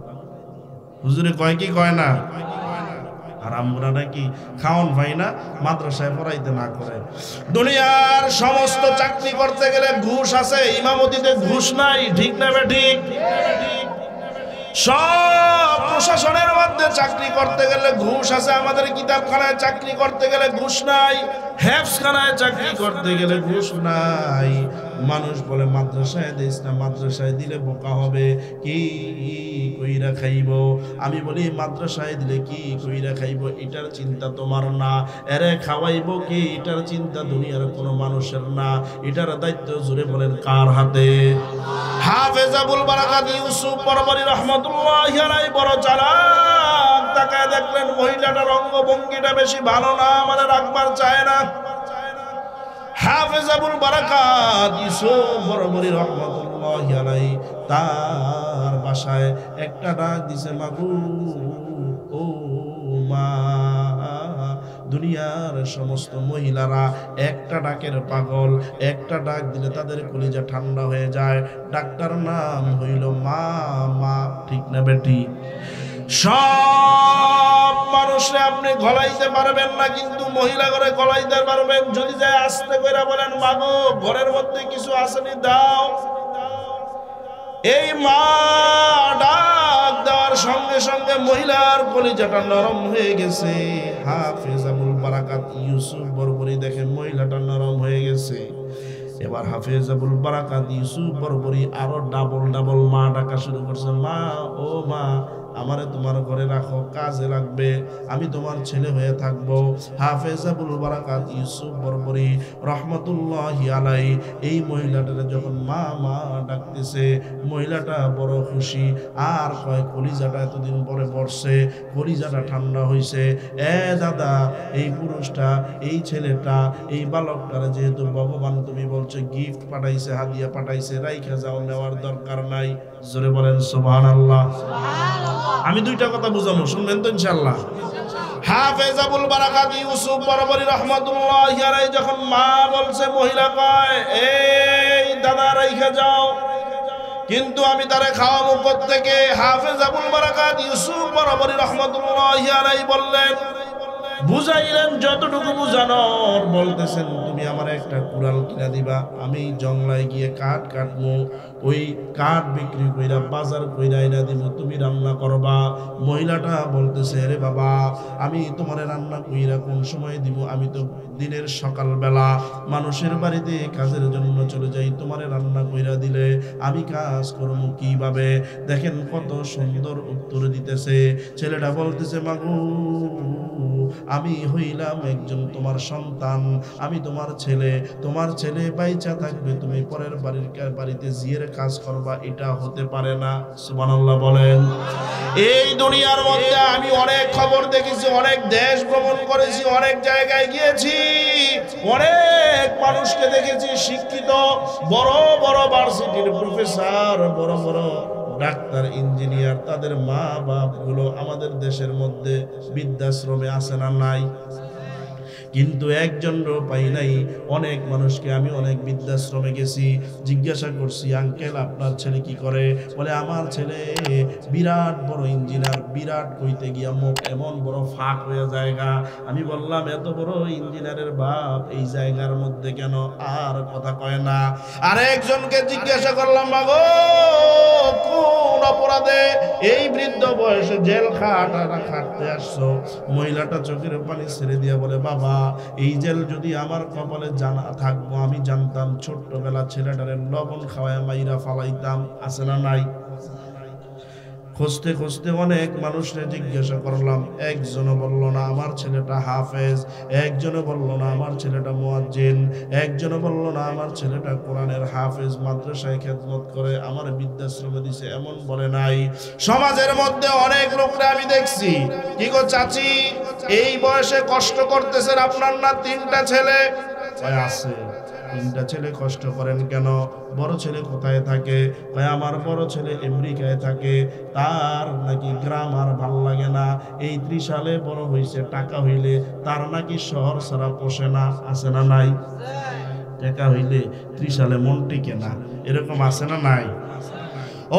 A: হুজুরে কয় কি কয় না? আর আমরা নাকি খাওয়ান পাই না, মাদ্রাসায় পড়াইতে না করে। দুনিয়ার সমস্ত চাকরি করতে গেলে ঘুষ আছে, ইমামতিতে ঘুষ নাই, ঠিক না বেঠিক? সব প্রশাসনের মধ্যে চাকরি করতে গেলে ঘুষ আছে, আমাদের কিতাবখানায় চাকরি করতে গেলে ঘুষ নাই, হেফজখানায় চাকরি করতে গেলে ঘুষ নাই। মানুষ বলে মাদ্রাসায় দিস না, মাদ্রাসায় দিলে বোকা হবে, কি কইরা খাইব? আমি বলি মাদ্রাসায় দিলে কি কইরা খাইব এটার চিন্তা তোমার না, এরে খাওয়াইব কি এটার চিন্তা দুনিয়ার কোনো মানুষের না, এটার দায়িত্ব জুড়ে বলেন কার হাতে? হাফেজ আবুল বারাকাত ইউসুফ বরবরি রহমতুল্লাহি আলাইহি বড় চালাক। তাকায় দেখলেন মহিলাটার অঙ্গভঙ্গিটা বেশি ভালো না, মানে রাখবার চায় না। হাফেজ আবুল বারাকাত ইউসুফ বরবরী রহমাতুল্লাহি আলাইহি তার বাসায় একটা ডাক দিছে, মাগো ও মা। দুনিয়ার সমস্ত মহিলারা একটা ডাকের পাগল, একটা ডাক দিলে তাদের কলিজা ঠান্ডা হয়ে যায়। ডাক্তার নাম হইল মা। মা ঠিক না বেটি? সব মানুষে আপনি গলাইতে পারবেন না, কিন্তু মহিলা ঘরে গলাইতে পারবেন। যদি যায় আস্তে করে বলেন, মাগো ঘরের মধ্যে কিছু আসেনি দাও। এই মা ডাক দেওয়ার সঙ্গে সঙ্গে মহিলার কলিজাটা নরম হয়ে গেছে। হাফেজ আবুল বারাকাত ইউসুফ বরবরী দেখে মহিলাটা নরম হয়ে গেছে। এবার হাফেজ আবুল বারাকাত ইউসুফ বরবরী আরো ডাবল ডাবল মা ডাকা শুরু করছে, মা ও মা, আমারে তোমার ঘরে রাখো, কাজে লাগবে, আমি তোমার ছেলে হয়ে থাকবো। হাফেজ আবুল বারাকাত ইউসুফ বরবরী রহমতুল্লাহি আলাইহি এই মহিলাটারে যখন মা মা ডাকতেছে, মহিলাটা বড় খুশি। আর কয় কলিজাটা এতদিন পরে পড়ছে, কলিজাটা ঠান্ডা হইছে। দাদা, এই পুরুষটা, এই ছেলেটা, এই বালকটারে যেহেতু ভগবান তুমি বলছো গিফট পাঠাইছে, হাদিয়া পাঠাইছে, রাইখা যাও, নেওয়ার দরকার নাই। জোরে বলেন সুবহানাল্লাহ। আমি দুইটা কথা বুঝাবো, শুনবেন তো ইনশাআল্লাহ। হাফেজ আবুল বারাকাত ইউসুফ বরবরী রহমাতুল্লাহি আলাইহি যখন মা বলছে, মহিলা কয় এই দাদা রাইখা যাও, কিন্তু আমি তারে খাওয়াবো কোত্থেকে? হাফেজ আবুল বারাকাত ইউসুফ বরবরী রহমাতুল্লাহি আলাইহি বললেন, বুঝাইলেন যতটুকু বুঝানোর। বলতেছেন, তুমি আমার একটা কুড়াল কিনা দিবা, আমি জঙ্গলায় গিয়ে কাঠ কাটবো, ওই কাঠ বিক্রি কইরা বাজার কইরা এনে দিব, তুমি রান্না করবা। মহিলাটা বলতেছে, রে বাবা, আমি তোমারে রান্না কইরা কোন সময় দিব? আমি তো দিনের সকালবেলা মানুষের বাড়িতে কাজের জন্য চলে যাই, তোমারে রান্না কইরা দিলে আমি কাজ করবো কিভাবে? দেখেন কত সুন্দর উত্তর দিতেছে। ছেলেটা বলতেছে, মাগো আমি হইলাম একজন তোমার সন্তান, আমি তোমার ছেলে, তোমার ছেলে বাইচা থাকবে, তুমি পরের বাড়িতে জিয়ের কাজ করবা, এটা হতে পারে না। সুবহানাল্লাহ বলেন। এই দুনিয়ার মধ্যে আমি অনেক খবর দেখেছি, অনেক দেশ ভ্রমণ করেছি, অনেক জায়গায় গিয়েছি, অনেক মানুষকে দেখেছি শিক্ষিত, বড় বড় ভার্সিটির প্রফেসর, বড় বড় ডাক্তার, ইঞ্জিনিয়ার, তাদের মা বাপ গুলো আমাদের দেশের মধ্যে বৃদ্ধাশ্রমে আছে না নাই? কিন্তু একজনও পাই নাই। অনেক মানুষকে আমি অনেক বৃদ্ধাশ্রমে গেছি, জিজ্ঞাসা করছি, আঙ্কেল আপনার ছেলে কি করে? বলে আমার ছেলে বিরাট বড় ইঞ্জিনিয়ার। বিরাট কইতে গিয়া মুখ এমন বড় ফাঁক হয়ে জায়গা। আমি বললাম, এত বড় ইঞ্জিনিয়ারের বাপ এই জায়গার মধ্যে কেন? আর কথা কয় না। আরেকজনকে জিজ্ঞাসা করলাম, মাগো কোন অপরাধে এই বৃদ্ধ বয়সে জেল খাটতে আসছো? মহিলাটা চোখের পানি ছেড়ে দিয়া বলে, বাবা এই জেল যদি আমার কপালে জানা থাকবো, আমি জানতাম ছোট্টবেলা ছেলেটারে লবণ খাওয়ায় মাইরা ফালাইতাম। আছে না নাই? খুঁজতে খুঁজতে অনেক মানুষকে জিজ্ঞাসা করলাম, একজনও বলল না আমার ছেলেটা হাফেজ, একজনও বলল না আমার ছেলেটা মুয়াজ্জিন, একজনও বলল না আমার ছেলেটা কোরআনের হাফেজ, মাদ্রাসায় খেদমত করে, আমার বৃদ্ধাশ্রমে দিছে, এমন বলে নাই। সমাজের মধ্যে অনেক লোকরা আমি দেখছি, কি গো চাচি এই বয়সে কষ্ট করতেছেন, আপনার না তিনটা ছেলে? আছে। তিনটা ছেলে কষ্ট করেন কেন? বড় ছেলে কোথায় থাকে? আমার বড় ছেলে আমেরিকায় থাকে, তার নাকি গ্রাম আর ভাল লাগে না, এই 30 সালে বড় হয়েছে, টাকা হইলে তার নাকি শহর ছাড়া পোষে না। আছে না নাই? টাকা হইলে 30 সালে মন টিকে না, এরকম আছে না নাই?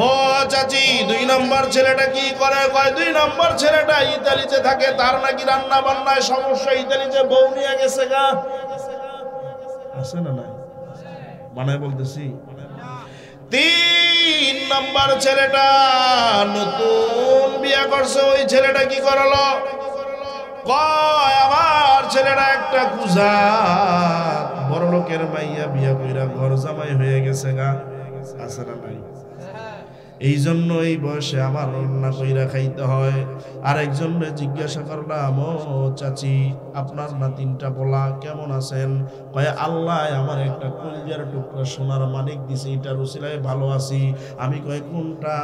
A: ও চাচি 2 নম্বর ছেলেটা কি করে? কয় 2 নম্বর ছেলেটা ইতালিতে থাকে, তার নাকি রান্না বান্নায় সমস্যা, ইতালিতে বউ নিয়ে গেছে গা। আছে না নাই? বানায় বলতেছি। 3 নম্বর ছেলেটা নতুন বিয়ে করছে, ওই ছেলেটা কি করলো? কয় আমার ছেলেটা একটা কুজা, বড় লোকের মাইয়া বিয়া কইরা ঘর জামাই হয়ে গেছে গা। আছে না নাই? এই জন্য এই বয়সে আমার রান্না কইরা খাইতে হয়। আরেকজনে জিজ্ঞাসা করলাম, ও চাচি আপনার না তিনটা পোলা, কেমন আছেন? কয় আল্লাহ আমার একটা কলিজার টুকরা সোনার মানিক দিছে, এটার উসিলায় ভালো আছি। আমি কয় কোনটা?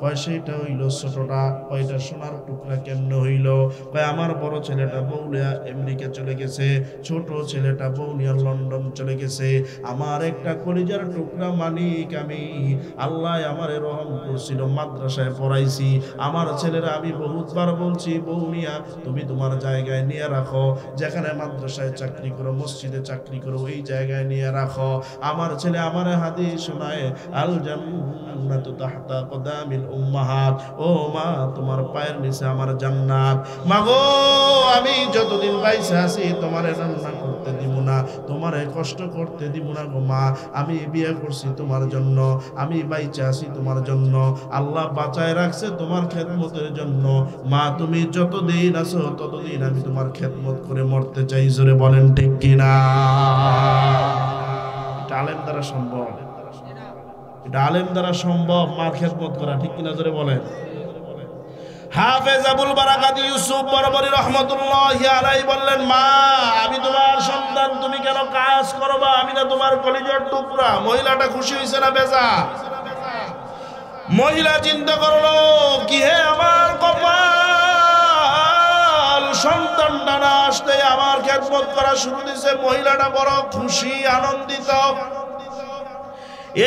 A: কয় সেটা হইল ছোটটা। কয়টা সোনার টুকরা কেমনে হইল? কয় আমার বড় ছেলেটা বউলিয়া আমেরিকা চলে গেছে, ছোট ছেলেটা বউলিয়া লন্ডন চলে গেছে। আমার একটা কলিজার টুকরা মানিক আমি আল্লাহ আমারে রহম করছিল, মাদ্রাসায় পড়াইছি। আমার ছেলেরা আমি বহুতবার বলছি, বউনিয়া তুমি তোমার জায়গায় নিয়ে রাখো, যেখানে মাদ্রাসায় চাকরি করো, মসজিদে চাকরি করো, ওই জায়গায় নিয়ে রাখো। আমার ছেলে আমার হাদিস শোনায়, আল জান্নাতু তাহতা কদামিল উম্মাহাত, ও মা তোমার পায়ের নিচে আমার জান্নাত। মাগো আমি যতদিন বাইসে আছি তোমারে রান্না করতে দিব না, তোমারে কষ্ট করতে দিব না গো মা। আমি বিয়ে করছি তোমার জন্য, আমি বাইচে আছি তোমার জন্য, আল্লাহ বাঁচায় রাখছে তোমার খেদমতের জন্য। মা তুমি যতদিন আছো ততদিন আমি তোমার খেদমত করে মরতে চাই। জোরে বলেন ঠিক কিনা? এটা আলেম দ্বারা সম্ভব, এটা আলেম দ্বারা সম্ভব মার খেদমত করা, ঠিক কিনা? জোরে বলেন। হাফেজ আবুল বারাকাত ইউসুফ বরবরী রহমাতুল্লাহি আলাইহি বললেন, মা আমি তোমার সন্তান, তুমি কেন কাজ করবা? আমি না তোমার কলিজার টুকরা। মহিলাটা খুশি হইছে না বেজা? মহিলা চিন্তা করলো, কি হে আমার কপাল, সন্তানটা না আসতে আমার খেদমত করা শুরু দিছে। মহিলাটা বড় খুশি, আনন্দিত।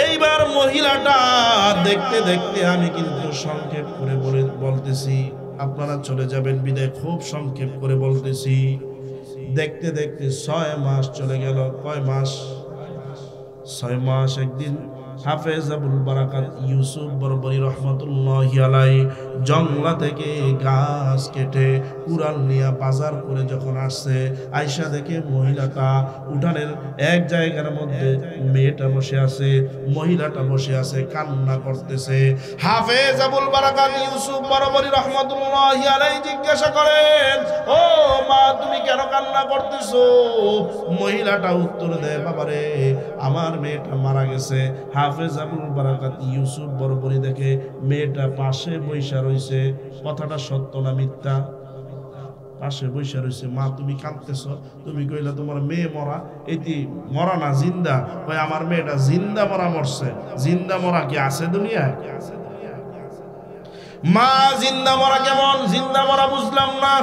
A: এইবার মহিলাটা দেখতে দেখতে, আমি কিন্তু সংক্ষেপ করে বলতেছি, আপনারা চলে যাবেন বিদায় খুব সংক্ষেপ করে বলতেছি। দেখতে দেখতে 6 মাস চলে গেল। কয় মাস? 6 মাস। একদিন হাফেজ আবুল বারাকাত ইউসুফ বরবরী রহমাতুল্লাহি আলাইহি জঙ্গলা থেকে গাছ কেটে কুড়াল নিয়ে বাজার করে যখন আসছে, আয়সা দেখে মহিলাটা উঠানের এক জায়গার মধ্যে, মেয়েটা বসে আছে, মহিলাটা বসে আছে, কান্না করতেছে। হাফেজ আবুল বারাকাত ইউসুফ বরবরী রহমাতুল্লাহি আলাইহি জিজ্ঞাসা করেন, ও মা তুমি কেন কান্না করতেছো? মহিলাটা উত্তর দেয়, বাবারে আমার মেয়েটা মারা গেছে। হাফেজ আবুল বারাকাত ইউসুফ বরবরী দেখে মেয়েটা পাশে বৈশা রইছে। কথাটা সত্য না মিথ্যা? পাশে বৈশা রইছে। মা তুমি কাঁদতেছ, তুমি কইলা তোমার মেয়ে মরা, এটি মরা না জিন্দা। কই আমার মেয়েটা জিন্দা মরা মরছে। জিন্দা মরা কি আছে দুনিয়ায়? মা জিন্দা মরা কেমন? জিন্দা মরা বুঝলাম না।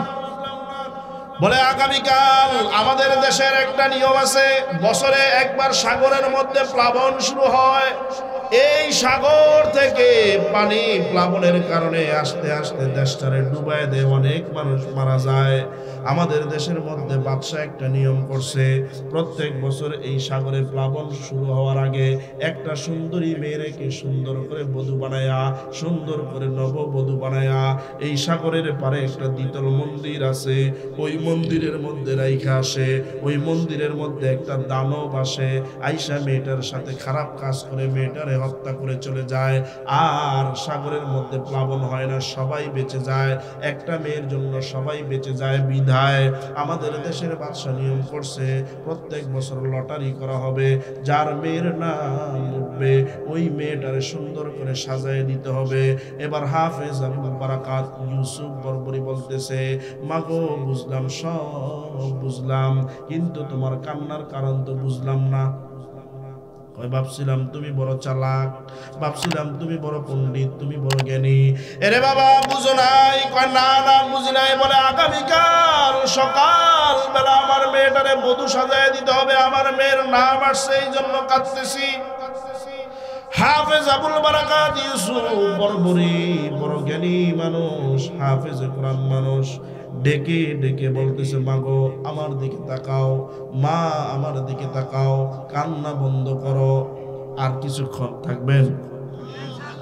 A: বলে আগামীকাল আমাদের দেশের একটা নিয়ম আছে, বছরে একবার সাগরের মধ্যে প্লাবন শুরু হয়। এই সাগর থেকে পানি প্লাবনের কারণে আস্তে আস্তে দেশটারে ডুবায় দেয়, অনেক মানুষ মারা যায়। আমাদের দেশের মধ্যে বাদশা একটা নিয়ম করছে, প্রত্যেক বছর এই সাগরে প্লাবন শুরু হওয়ার আগে একটা সুন্দরী মেয়েকে সুন্দর করে বধূ বানায়া, সুন্দর করে নববধূ বানায়া এই সাগরের পারে একটা দ্বিতল মন্দির আছে, ওই মন্দিরের মধ্যে রাইখা আসে। ওই মন্দিরের মধ্যে একটা দানব আসে, আইসা মেয়েটার সাথে খারাপ কাজ করে মেয়েটারে হত্যা করে চলে যায়। আর সাগরের মধ্যে প্লাবন হয় না, সবাই বেঁচে যায়। একটা মেয়ের জন্য সবাই বেঁচে যায়। বিধায় আমাদের দেশের বাদশা নিয়ম করছে, প্রত্যেক বছর লটারি করা হবে, যার মেয়ের নাম উঠবে ওই মেয়েটারে সুন্দর করে সাজায় দিতে হবে। এবার হাফেজ আবুল বারাকাত ইউসুফ বরবরী বলতেছে, মাগো বুঝলাম, সব বুঝলাম, কিন্তু তোমার কান্নার কারণ তো বুঝলাম না। কয় ভাবছিলাম তুমি বড় চালাক, ভাবছিলাম তুমি বড় পণ্ডিত, তুমি বড় জ্ঞানী। এরে বাবা বুঝো নাই? কয় না না বুঝি নাই। বলে আগামীকাল সকাল বেলা আমার মেয়েটারে বধূ সাজায় দিতে হবে, আমার মেয়ের নাম আসছে, এই জন্য কাঁদতেছি। হাফেজ আবুল বারাকাত ইউসুফ বরবরী বড় জ্ঞানী মানুষ, হাফেজ কোরআন মানুষ, ডেকে ডেকে বলতেছে, মাগো আমার দিকে তাকাও, মা আমার দিকে তাকাও, কান্না বন্ধ করো। আর কিছুক্ষণ থাকবেন?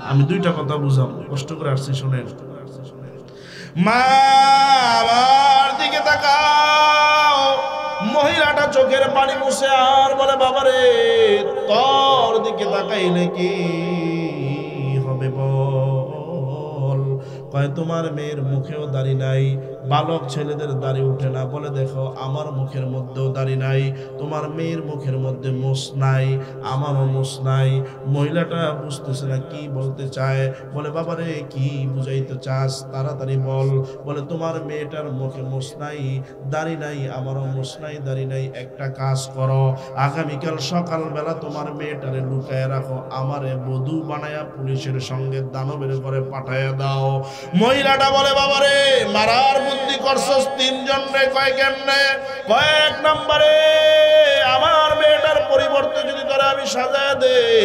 A: আমি দুইটা কথা বুঝাবো, কষ্ট করে আসছি শোনেন। মা আমার দিকে তাকাও। মহিলাটা চোখের পানি মুছে আর বলে, বাবারে তোর দিকে তাকাইলে কি হবে বল? কয় তোমার মেয়ের মুখেও দাড়ি নাই, বালক ছেলেদের দাড়ি উঠে না, বলে দেখো আমার মুখের মধ্যেও দাড়ি নাই, তোমার মেয়ের মুখের মধ্যে মোষ নাই, আমারও মোষ নাই। মহিলাটা বুঝতেছে না কি বলতে চায়, বলে বাবারে কি বুঝাইতে চাস, তাড়াতাড়ি বল। বলে তোমার মেয়েটার মুখে মোষ নাই, দাড়ি নাই, আমারও মোষ নাই, দাড়ি নাই, একটা কাজ করো, আগামীকাল সকালবেলা তোমার মেয়েটারে লুকায় রাখো, আমারে বধূ বানায়া পুলিশের সঙ্গে দানবের ঘরে পাঠাইয়া দাও। মহিলাটা বলে বাবারে মারার বুদ্ধি করছস, তিনজন রে কয় কেমনে? কয়েক নম্বরে আমার মেয়েটার পরিবর্তে যদি তোরা আমি সাজায় দেই,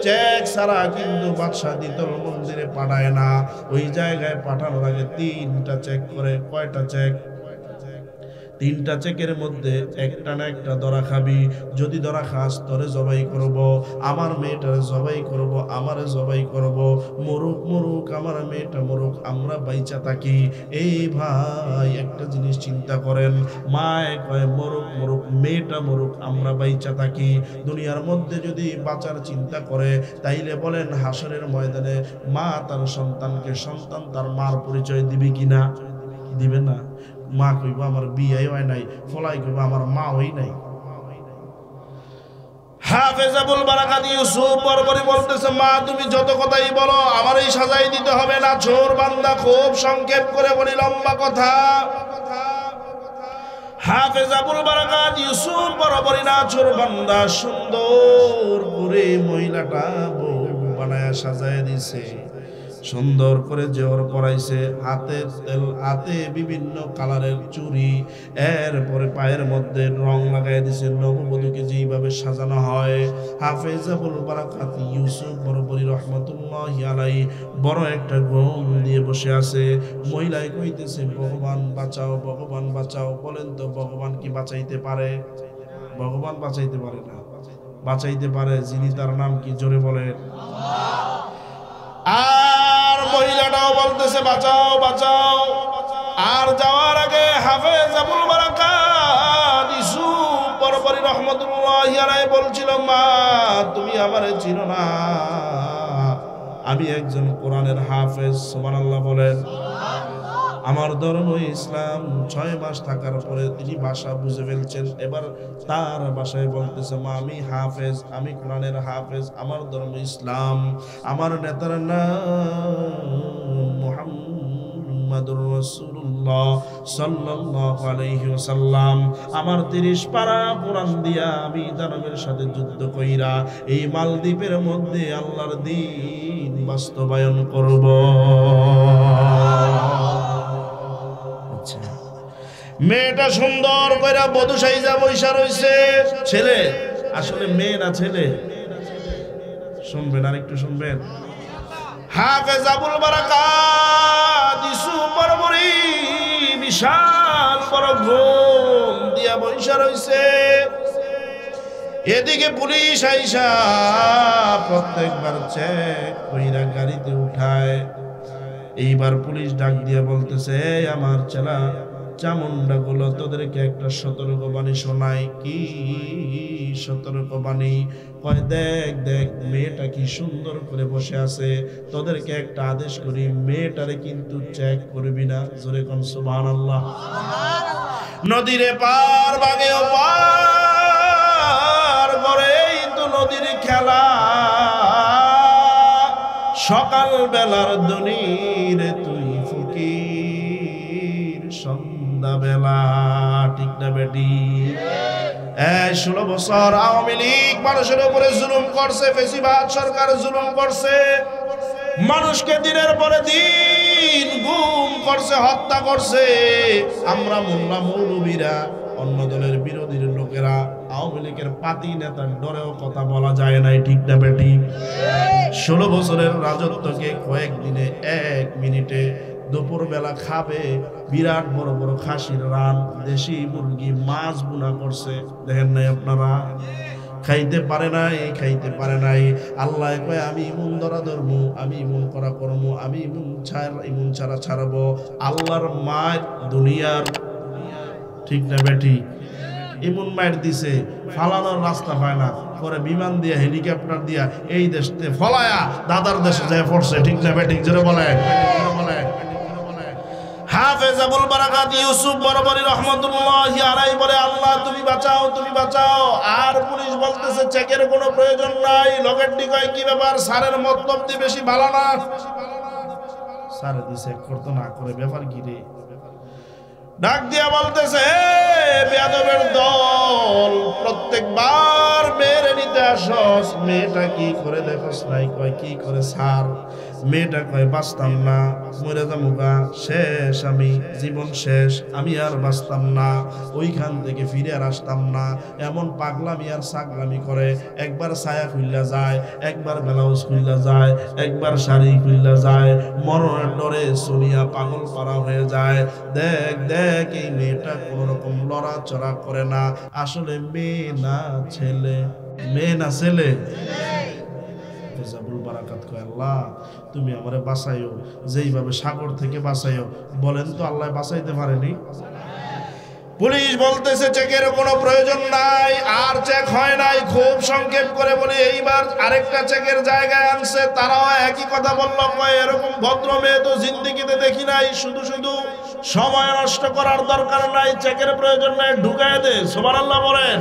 A: চেক ছাড়া কিন্তু বাদশা দ্বিতল মন্দিরে পাঠায় না, ওই জায়গায় পাঠানোর আগে 3টা চেক করে। কয়টা চেক? 3টা চেকের মধ্যে একটা না একটা ধরা খাবি, যদি ধরা খাস তোরে জবাই করব, আমার মেয়েটারে জবাই করব, আমারে জবাই করব, মরুক মরুক আমার মেয়েটা মরুক, আমরা বাইচা থাকি। এই ভাই একটা জিনিস চিন্তা করেন, মায় কয় মরুক মরুক, মেয়েটা মরুক, আমরা বাইচা থাকি। দুনিয়ার মধ্যে যদি বাঁচার চিন্তা করে, তাইলে বলেন হাসরের ময়দানে মা তার সন্তানকে, সন্তান তার মার পরিচয় দিবে কিনা? দিবে না। মা কইব আমার বিয়ে হয় নাই, ফলাই কইব আমার মা হই নাই। হাফেজ আবুল বারাকাত ইউসুফ বরবরি বলতেছে, মা তুমি যত কথাই বলো আমার এই সাজাই দিতে হবে না, চোর বান্দা খুব সংক্ষেপ করে বলি, লম্বা কথা। হাফেজ আবুল বারাকাত ইউসুফ বরবরি না চোর বান্দা, সুন্দর করে মহিলাটা বউ বানায়া সাজায় দিছে, সুন্দর করে জোর পরাইছে, হাতে বিভিন্ন কালারের চুড়ি, এরপরে পায়ের মধ্যে রং লাগাই দিছে, নববধূকে যেইভাবে সাজানো হয়। হাফেজ আবুল বারাকাত ইউসুফ বরবরি রহমতুল্লাহি আলাইহি বড় একটা ঘুম দিয়ে বসে আছে। মহিলায় কইতেছে ভগবান বাঁচাও, ভগবান বাঁচাও। বলেন তো ভগবান কি বাঁচাইতে পারে? ভগবান বাঁচাইতে পারে না। বাঁচাইতে পারে যিনি, তার নাম কি? জোরে বলেন। আর মহিলাটাও বলতেছে বাঁচাও বাঁচাও। আর যাওয়ার আগে হাফেজ আবুল বারাকাত ইউসুফ বরবরি রহমতুল্লাহি আলাইহি বলছিল, মা তুমি আমারে চিনো না, আমি একজন কোরআনের হাফেজ। সুবহানাল্লাহ বলেন। আমার ধর্ম ইসলাম। 6 মাস থাকার পরে তিনি ভাষা বুঝে ফেলছেন, এবার তার ভাষায় বলতেছে, মা আমি হাফেজ, আমি কোরআনের হাফেজ, আমার ধর্ম ইসলাম, আমার নেতার নাম মুহাম্মাদুর রাসূলুল্লাহ সাল্লাল্লাহু আলাইহি ওয়াসাল্লাম। আমার 30 পারা কোরআন দিয়া আমি দানবের সাথে যুদ্ধ কইরা এই মালদ্বীপের মধ্যে আল্লাহর দ্বীন বাস্তবায়ন করব। মেয়েটা সুন্দর কইরা বধূ সাইজা বইসা রইছে। ছেলে আসলে মেয়ে না ছেলে? শুনবেন, আর একটু শুনবেন। হাফেজ আবুল বারাকাত ইউসুফ বরবরি বিশাল বড় ঘুম দিয়া বইসা রইছে। এদিকে পুলিশ আইসা প্রত্যেকবার চেক কইরা গাড়িতে উঠায়। এইবার পুলিশ ডাক দিয়া বলতেছে, আমার চেলা চামুন্ডা গুলো তোদেরকে একটা সতর্কবাণী শোনাই। কি সতর্কবাণী? কয় দেখ দেখ মেয়েটা কি সুন্দর করে বসে আছে, তোদেরকে একটা আদেশ করি, মেয়েটারে কিন্তু চেক করবি না। জোরে কোন সুবহানাল্লাহ। নদীরে পার বাগেও পার করেই তো নদীর খেলা, সকাল বেলার দনিরে তুই ফকির সন্ধ্যা বেলা। ঠিক না বেটি? 16 বছর আওয়ামী লীগ মানুষের উপরে জুলুম করছে, ফেসিবাদ সরকার জুলুম করছে, মানুষকে দিনের পরে দিন গুম করছে, হত্যা করছে। আমরা মোল্লা মৌলবীরা, অন্য দলের বিরোধী লোকেরা, আওয়ামী লীগের পাতি নেতার ডরেও কথা বলা যায় নাই। ঠিক না বেটি? 16 বছরের রাজত্বকে কয়েকদিনে 1 মিনিটে দুপুর বেলা খাবে বিরাট বড় বড় খাসির রান, দেশি মুরগি, মাছ বুনা করছে। দেখেন নাই আপনারা? খাইতে পারে নাই, খাইতে পারে নাই। আল্লাহ কয় আমি ইমন ধরা ধরবো, আমি ইমন করা করবো, আমি ইমন ছাড়া ছাড়বো। আল্লাহর মায়ের দুনিয়ার। ঠিক না বেটি? ইমন মায়ের দিছে, ফালানোর রাস্তা পায় না, পরে বিমান দিয়া হেলিকপ্টার দিয়া এই দেশে ফলায়া দাদার দেশে যায় পড়ছে। ঠিক না বেটি? জোরে বলে। হাফেজ হাফেজ আবুল বারাকাত ইউসুফ বরাবরী রহমাতুল্লাহি আলাইহি বলে, আল্লাহ তুমি বাঁচাও, তুমি বাঁচাও। আর পুলিশ বলতেছে চেকের কোনো প্রয়োজন নাই। লগেরটি কয় কি ব্যাপার, স্যারের মতলব দি বেশি ভালো না। স্যার দি চেক করতে না করে ব্যাপার কি রে? ডাক দিয়া বলতেছে, বেয়াদবের দল, প্রত্যেকবার মেরে নিতে আসস, মেয়েটা কি করে দেখস নাই? কয় কি করে স্যার? মেয়েটা কয় বাঁচতাম না, মরে যামুগা, শেষ, আমি জীবন শেষ, আমি আর বাঁচতাম না, ওইখান থেকে ফিরে আর আসতাম না। এমন পাগলামি আর ছাগলামি করে, একবার ছায়া খুইল্লা যায়, একবার ব্লাউজ খুইল্লা যায়, একবার শাড়ি খুইল্লা যায়, মরণের ডরে সোনিয়া পাগল পারা হয়ে যায়। দেখ দেখ, এই মেয়েটা কোন রকম লড়াচড়া করে না। আসলে মেয়ে না ছেলে, মেয়ে না ছেলে। আবুল বারাকাত কয়, আল্লাহ তুমি আমারে বাঁচাইও, যেইভাবে সাগর থেকে বাঁচাইও। বলেন তো আল্লাহ বাঁচাইতে পারেনি? পুলিশ বলতেছে চেকের কোনো প্রয়োজন নাই, আর চেক হয় নাই। খুব সংক্ষেপ করে বলি, এইবার আরেকটা চেকের জায়গায় আনছে, তারাও একই কথা বলল। কয় এরকম ভদ্র মেয়ে তো জিন্দেগিতে দেখি নাই, শুধু শুধু সময় নষ্ট করার দরকার নাই, চেকের প্রয়োজন নাই, ঢুকায় দে। সুবহানাল্লাহ বলেন।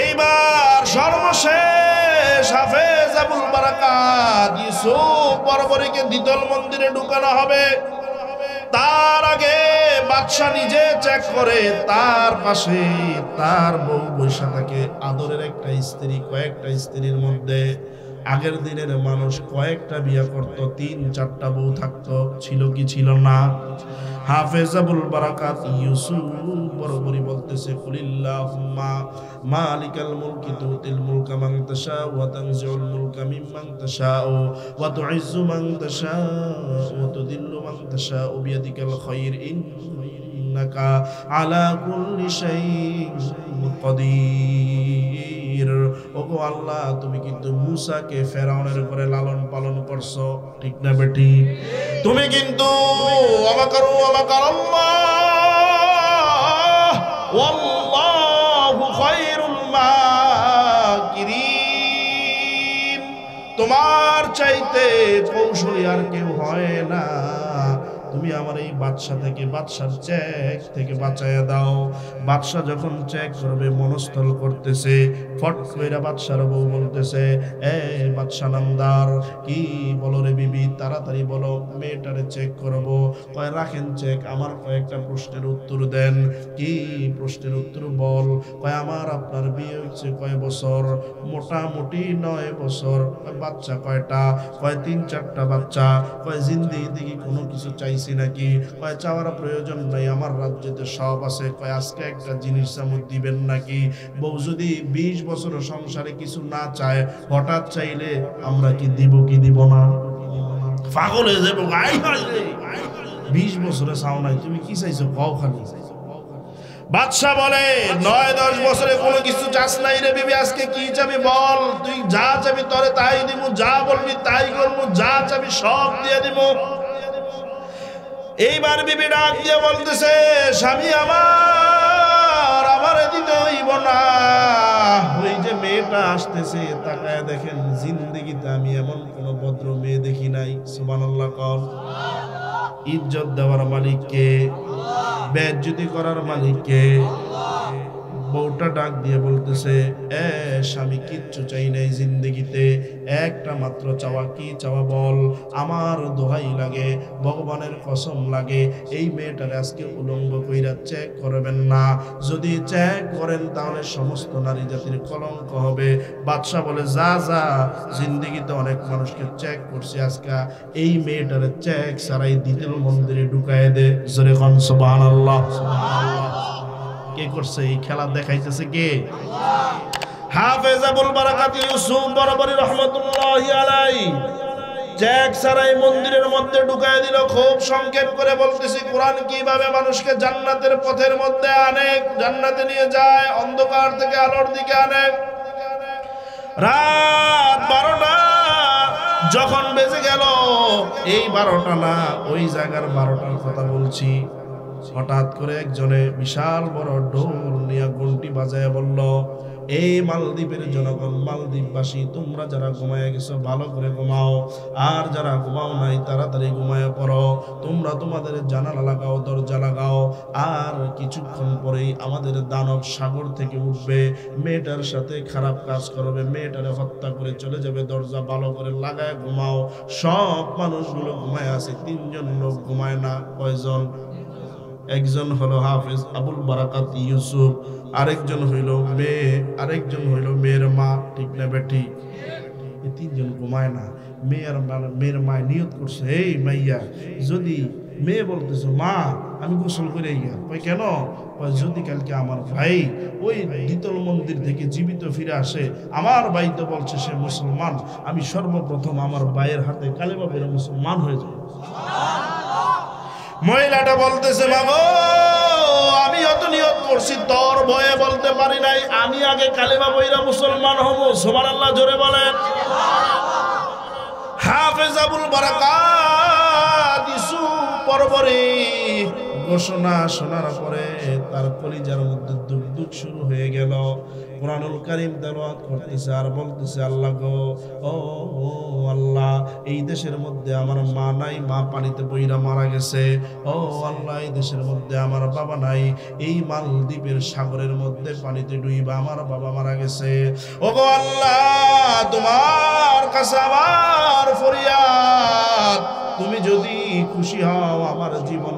A: এইবার সর্বশেষ হাফেজ আবুল বারাকাত ইউসুফ বরাবরীকে দ্বিতল মন্দিরে ঢুকানো হবে। তার আগে বাদশা নিজে চেক করে, তার পাশে তার বউ বৈশা থাকে। আদরের একটা স্ত্রী, কয়েকটা স্ত্রীর মধ্যে আগের দিনের মানুষ কয়েকটা বিয়ে করত, 3-4টা বউ থাকতো, ছিল কি ছিল না? হাফেজ আবুল বারাকাত ইউসুফ বরাবরই বলতেছে, কুলিল্লাহুম্মা মালিকাল মুলকি তুতিল মুলকা মান তাশা ওয়া তানজিউল মুলকা মিম্মান তাশা ওয়া তুইজ্জু মান তাশা ওয়া তুদিল্লু মান তাশা বিয়াদিকাল খায়র ইন্নাকা আলা কুল্লি শাইইন কাদির। ওগো আল্লাহ, তুমি কিন্তু মূসাকে ফেরাউনের ঘরে লালন পালন করছো, ঠিক না বেটি? তুমি কিন্তু আমাকারু আমাকারাল্লাহ ওয়াল্লাহু খায়রুল মাকিরিন। তোমার চাইতে কৌশলী আর কেউ হয় না। তুমি আমার এই বাদশা থেকে, বাদশার চেক থেকে বাঁচাইয়া দাও। বাদশা যখন চেক করবে মনস্থল করতেছে, ফট কইরা বাদশার বউ বলতেছে, এ বাদশা নামদার, কি বলো রে বিবি, তাড়াতাড়ি বলো, মেয়েটারে চেক করব। কয় রাখেন চেক, আমার কয়েকটা প্রশ্নের উত্তর দেন। কি প্রশ্নের উত্তর বল? কয় আমার আপনার বিয়ে হচ্ছে কয় বছর? মোটামুটি 9 বছর। বাচ্চা কয়টা? কয় 3-4টা বাচ্চা। কয় জিন্দেগি থেকে কোনো কিছু চাইছি নাকি? কয় চাওয়ার প্রয়োজন নাই, আমার রাজ্যতে সব আছে। কয় আজকে একটা জিনিস চামচ দিবেন নাকি? বউ যদি 20 বছর সংসারে কিছু না চায়, হঠাৎ চাইলে আমরা কি দিব কি দিব না? পাগল হয়ে যাবো। 20 বছরে চাও নাই, তুমি কি চাইছো কও খালি। বাদশা বলে, 9-10 বছরে কোনো কিছু চাস নাই রে বিবি, আজকে কি চাবি বল? তুই যা চাবি তরে তাই দিব, যা বলবি তাই করবো, যা চাবি সব দিয়ে দিব। এইবার বিবি ডাক দিয়ে বলতেছে, স্বামী আমার, আমারে দিতে হইব না। ওই যে মেয়েটা আসতেছে, তাকায় দেখেন, জিন্দেগিতে আমি এমন কোন ভদ্র মেয়ে দেখি নাই। সুবহানাল্লাহ কও। ইজ্জত দেওয়ার মালিক কে? বেইজ্জতি করার মালিক কে? বউটা ডাক দিয়ে বলতেছে, এ স্বামী, কিচ্ছু চাই নাই জিন্দেগিতে, একটা মাত্র চাওয়া। কি চাওয়া বল? আমার দোহাই লাগে, ভগবানের কসম লাগে, এই মেয়েটার আজকে উলঙ্গ কইরা চেক করবেন না। যদি চেক করেন তাহলে সমস্ত নারী জাতির কলঙ্ক হবে। বাদশা বলে, যা যা, জিন্দেগিতে অনেক মানুষকে চেক করছি, আজকে এই মেয়েটার চেক সারাই দ্বিতীয় মন্দিরে ঢুকায় দে। জোরে কোন সুবহানাল্লাহ। কে করছে এই খেলা? দেখাইতেছে কে? হাফেজ আবুল বারাকাত ইউসুফ বরাবরী রাহমাতুল্লাহি আলাইহি চেক সারাই মন্দিরের মধ্যে ঢুকায় দিল। খুব সংক্ষেপ করে বলতেছি, কোরআন কিভাবে মানুষকে জান্নাতের পথের মধ্যে আনে, জান্নাতে নিয়ে যায়, অন্ধকার থেকে আলোর দিকে আনে। রাত 12টা যখন বেজে গেল, এই 12টা না, ওই জায়গার 12টার কথা বলছি। হঠাৎ করে একজনে বিশাল বড় ঢোল নিয়ে ঘন্টি বাজায় বলল, এই মালদ্বীপের জনগণ, মালদ্বীপবাসী, তোমরা যারা ঘুমায় গেছো ভালো করে ঘুমাও, আর যারা ঘুমাও নাই তাড়াতাড়ি ঘুমায় পড়ো। তোমরা তোমাদের জানালা লাগাও, দরজা লাগাও, আর কিছুক্ষণ পরেই আমাদের দানব সাগর থেকে উঠবে, মেয়েটার সাথে খারাপ কাজ করবে, মেয়েটারে হত্যা করে চলে যাবে। দরজা ভালো করে লাগায় ঘুমাও। সব মানুষগুলো ঘুমায় আছে, তিনজন লোক ঘুমায় না। কয়জন? একজন হলো হাফেজ আবুল বারাকাত ইউসুফ, আরেকজন হইল মেয়ে, আরেকজন হইল মেয়ের মা। ঠিক না বেটি? এই তিনজন ঘুমায় না। মেয়ের মা নিয়ত করছে, এই মাইয়া, যদি মেয়ে বলতেছে মা আমি গোসল করে গিয়া, কই কেন? যদি কালকে আমার ভাই ওই দ্বিতল মন্দির থেকে জীবিত ফিরে আসে, আমার ভাই তো বলছে সে মুসলমান, আমি সর্বপ্রথম আমার ভাইয়ের হাতে কালেমা পড়ে মুসলমান হয়ে যাব। মহিলাটা বলতেছে মাগো আমি অত নিয়ত করছি, তোর ভয়ে বলতে পারি নাই, আমি আগে কালেমা পড়া মুসলমান হব। সুবহানাল্লাহ জোরে বলেন। হাফেজ আবুল বারাকাত ইউসুফ পরপরই ঘোষণা শোনার পরে তার কলিজার মধ্যে দুঃখ শুরু হয়ে গেল। কুরআনুল কারীম তেলাওয়াত করতেছে আর বলতেছে, আল্লাহ গো, ও আল্লাহ, এই দেশের মধ্যে আমার মা নাই, মা পানিতে বইরা মারা গেছে। ও আল্লাহ, এই দেশের মধ্যে আমার বাবা নাই, এই মালদ্বীপের সাগরের মধ্যে পানিতে ডুইবা আমার বাবা মারা গেছে। ও গো আল্লাহ, তোমার কাছে আমার ফরিয়াদ, তুমি যদি খুশি হও আমার জীবন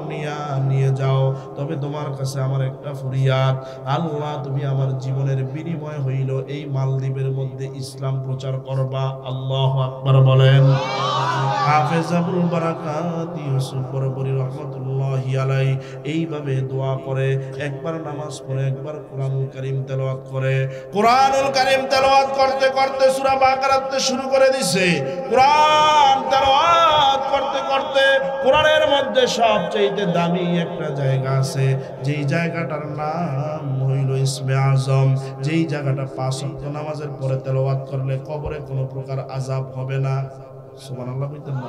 A: নিয়ে যাও, তবে তোমার কাছে আমার একটা ফরিয়াদ, আল্লাহ তুমি আমার জীবনের বিনিময় হইল এই মালদ্বীপের মধ্যে ইসলাম প্রচার করবা। আল্লাহু আকবার বলেন। হাফেজ আবুল বারাকাত ইউসুফ বরবরি রহমাতুল্লাহি আলাইহি এইভাবে দোয়া করে, একবার নামাজ পড়ে, একবার কোরআনুল কারীম তেলাওয়াত করে। কোরআনুল কারীম তেলাওয়াত করতে করতে সূরা বাকারাতে শুরু করে দিছে। কোরআন তেলাওয়াত করতে করতে কোরআনের মধ্যে সবচেয়ে দামি একটা জায়গা আছে, যেই জায়গাটার নাম হইল ইসমে আজম, যেই জায়গাটা 5 ওয়াক্ত নামাজের পরে তেলাওয়াত করলে কবরে কোনো প্রকার আযাব হবে না। সুবহানাল্লাহ বলতেন না?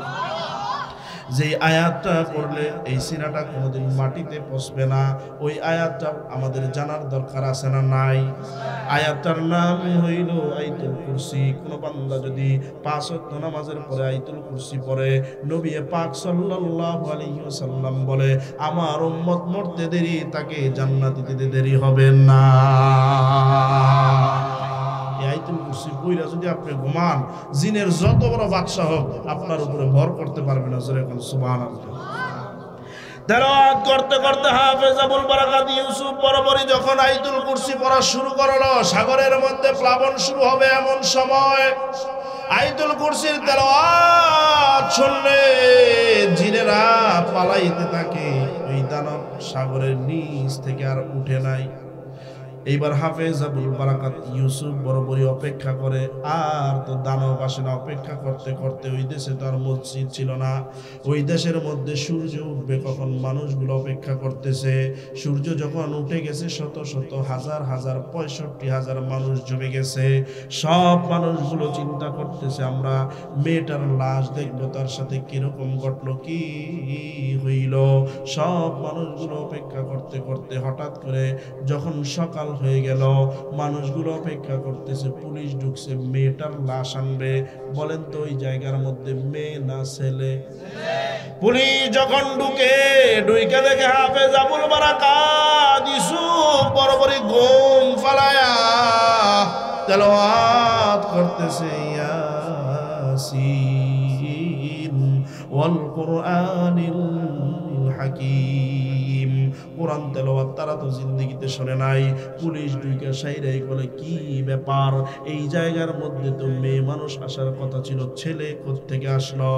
A: যেই আয়াতটা পড়লে এই সিনাটা কোনোদিন মাটিতে পচবে না, ওই আয়াতটা আমাদের জানার দরকার আছে না নাই? আয়াতটার নাম হইল আয়াতুল কুরসি। কোন বান্দা যদি 5 ওয়াক্ত নামাজের পরে আয়াতুল কুরসি পড়ে, নবী পাক সাল্লাল্লাহু আলাইহি ওয়াসাল্লাম বলে আমার উম্মত মরতে দেরি, তাকে জান্নাতে যেতে দেরি হবে না। আয়াতুল কুরসি পড়া যদি আপনি ঘুমান, জিনের যত বড় বাদশা হোক আপনার উপরে ভর করতে পারবে না। জোরে কোন সুবহানাল্লাহ। তেলাওয়াত করতে করতে হাফেজ আবুল বারাকাত ইউসুফ বরাবরই যখন আয়াতুল কুরসি পড়া শুরু করলো, সাগরের মধ্যে প্লাবন শুরু হবে এমন সময় আয়াতুল কুরসির তেলাওয়াত শুনলে জিনেরা পালাইতে থাকে। ওই দানব সাগরের নিচ থেকে আর উঠে নাই। এইবার হাফেজ আবুল বারাকাত ইউসুফ বরাবরই অপেক্ষা করে, আর তো দানব আসে না। অপেক্ষা করতে করতে ওই দেশে তো আর মসজিদ ছিল না, ওই দেশের মধ্যে সূর্য উঠবে কখন মানুষগুলো অপেক্ষা করতেছে। সূর্য যখন উঠে গেছে শত শত হাজার হাজার 65,000 মানুষ জমে গেছে। সব মানুষগুলো চিন্তা করতেছে আমরা মেয়েটার লাশ দেখবো, তার সাথে কিরকম ঘটলো, কি হইল। সব মানুষগুলো অপেক্ষা করতে করতে হঠাৎ করে যখন সকাল হয়ে গেল, মানুষগুলো অপেক্ষা করতেছে, পুলিশ ঢুকছে, মেয়েটার লাশ আনবে। বলেন তো ওই জায়গার মধ্যে মেয়ে না ছেলে? পুলিশ যখন ঢুকে দেখে হাফেজ আবুল বারাকাত ইউসুফ বরাবরই ঘুম ফালায়া তেলাওয়াত করতেছে, ইয়াসিন ওয়াল কুরআনিল হাকিম। কোরআন তেলাওয়াত তারা তো জিন্দেগিতে শুনে নাই। পুলিশ ঢুকে সাইরাই বলে কি ব্যাপার, এই জায়গার মধ্যে তো মেয়ে মানুষ আসার কথা ছিল, ছেলে কোত্থেকে আসলো?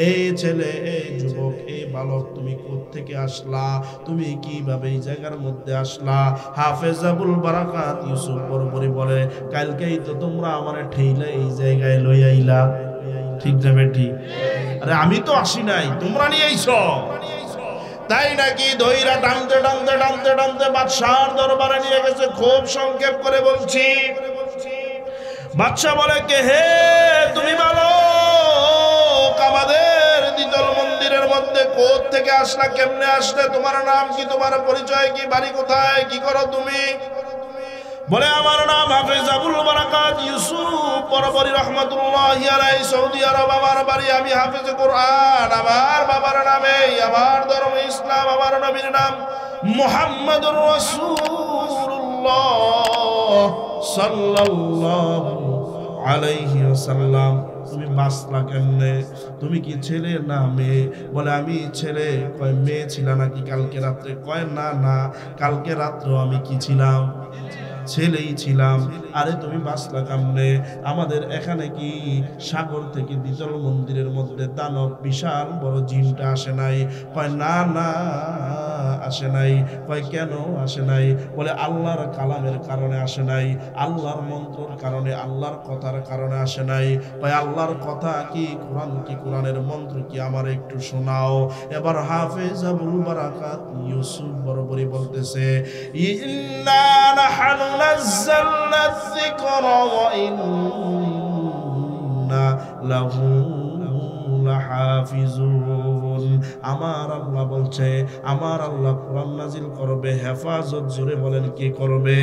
A: এই ছেলে, এই যুবক, এই বালক, তুমি কোত্থেকে আসলা? তুমি কিভাবে এই জায়গার মধ্যে আসলা? হাফেজ আবুল বারাকাত ইউসুফ বরাবরই বলে, কালকেই তো তোমরা আমারে ঠেইলা এই জায়গায় লই আইলা। ঠিক না বেটি? আরে আমি তো আসি নাই, তোমরা নিয়ে আইছো। তাই নাকি? ধইরা টানতে টানতে টানতে টানতে বাদশার দরবারে নিয়ে গেছে। খুব সংক্ষেপ করে বলছি। বাদশা বলে, কে হে তুমি? বালক, আমাদের দ্বিতল মন্দিরের মধ্যে কোথা থেকে আসলা, কেমনে আসলে, তোমার নাম কি, তোমার পরিচয় কি, বাড়ি কোথায়, কি করো তুমি? বলে আমার নাম হাফেজ আবুল বারাকাত ইউসুফ বরাবরী রাহমাতুল্লাহি আলাইহি সৌদি আরব আমার বাড়ি। আমি হাফেজ কোরআন, আমার বাবার নামে, আমার ধর্ম ইসলাম, আমার নবীর নাম মুহাম্মাদুর রাসূলুল্লাহ সাল্লাল্লাহু আলাইহি ওয়াসাল্লাম। তুমি বাঁচলা কেমনে? তুমি কি ছেলে না মেয়ে? বলে আমি ছেলে। কয় মেয়ে ছিল নাকি কালকে রাত্রে? কয় না না, কালকে রাত্রে আমি কি ছিলাম? ছেলেই ছিলাম। আরে তুমি বাঁচলা কেমনে? আমাদের এখানে কি সাগর থেকে দ্বিতল মন্দিরের মধ্যে দানব বিশাল বড় জিনটা আসে নাই? কয় না না আসে নাই। কয় কেন আসে নাই? বলে আল্লাহর কালামের কারণে আসে নাই, আল্লাহর মন্ত্রের কারণে, আল্লাহর কথার কারণে আসে নাই। কয় আল্লাহর কথা কি, কোরআন কি, কোরআনের মন্ত্র কি, আমার একটু শোনাও। এবার হাফেজ আবুল বারাকাত ইউসুফ বরাবরই বলতেছে, ইন্না নাহনু নাযালনা যিকরা ওয়া ইন্না লাহু লাহাফিজুন। আমার আল্লাহ বলছে, আমার আল্লাহ কোরআন নাজিল করবে, হেফাজত জোরে বলেন কে করবে?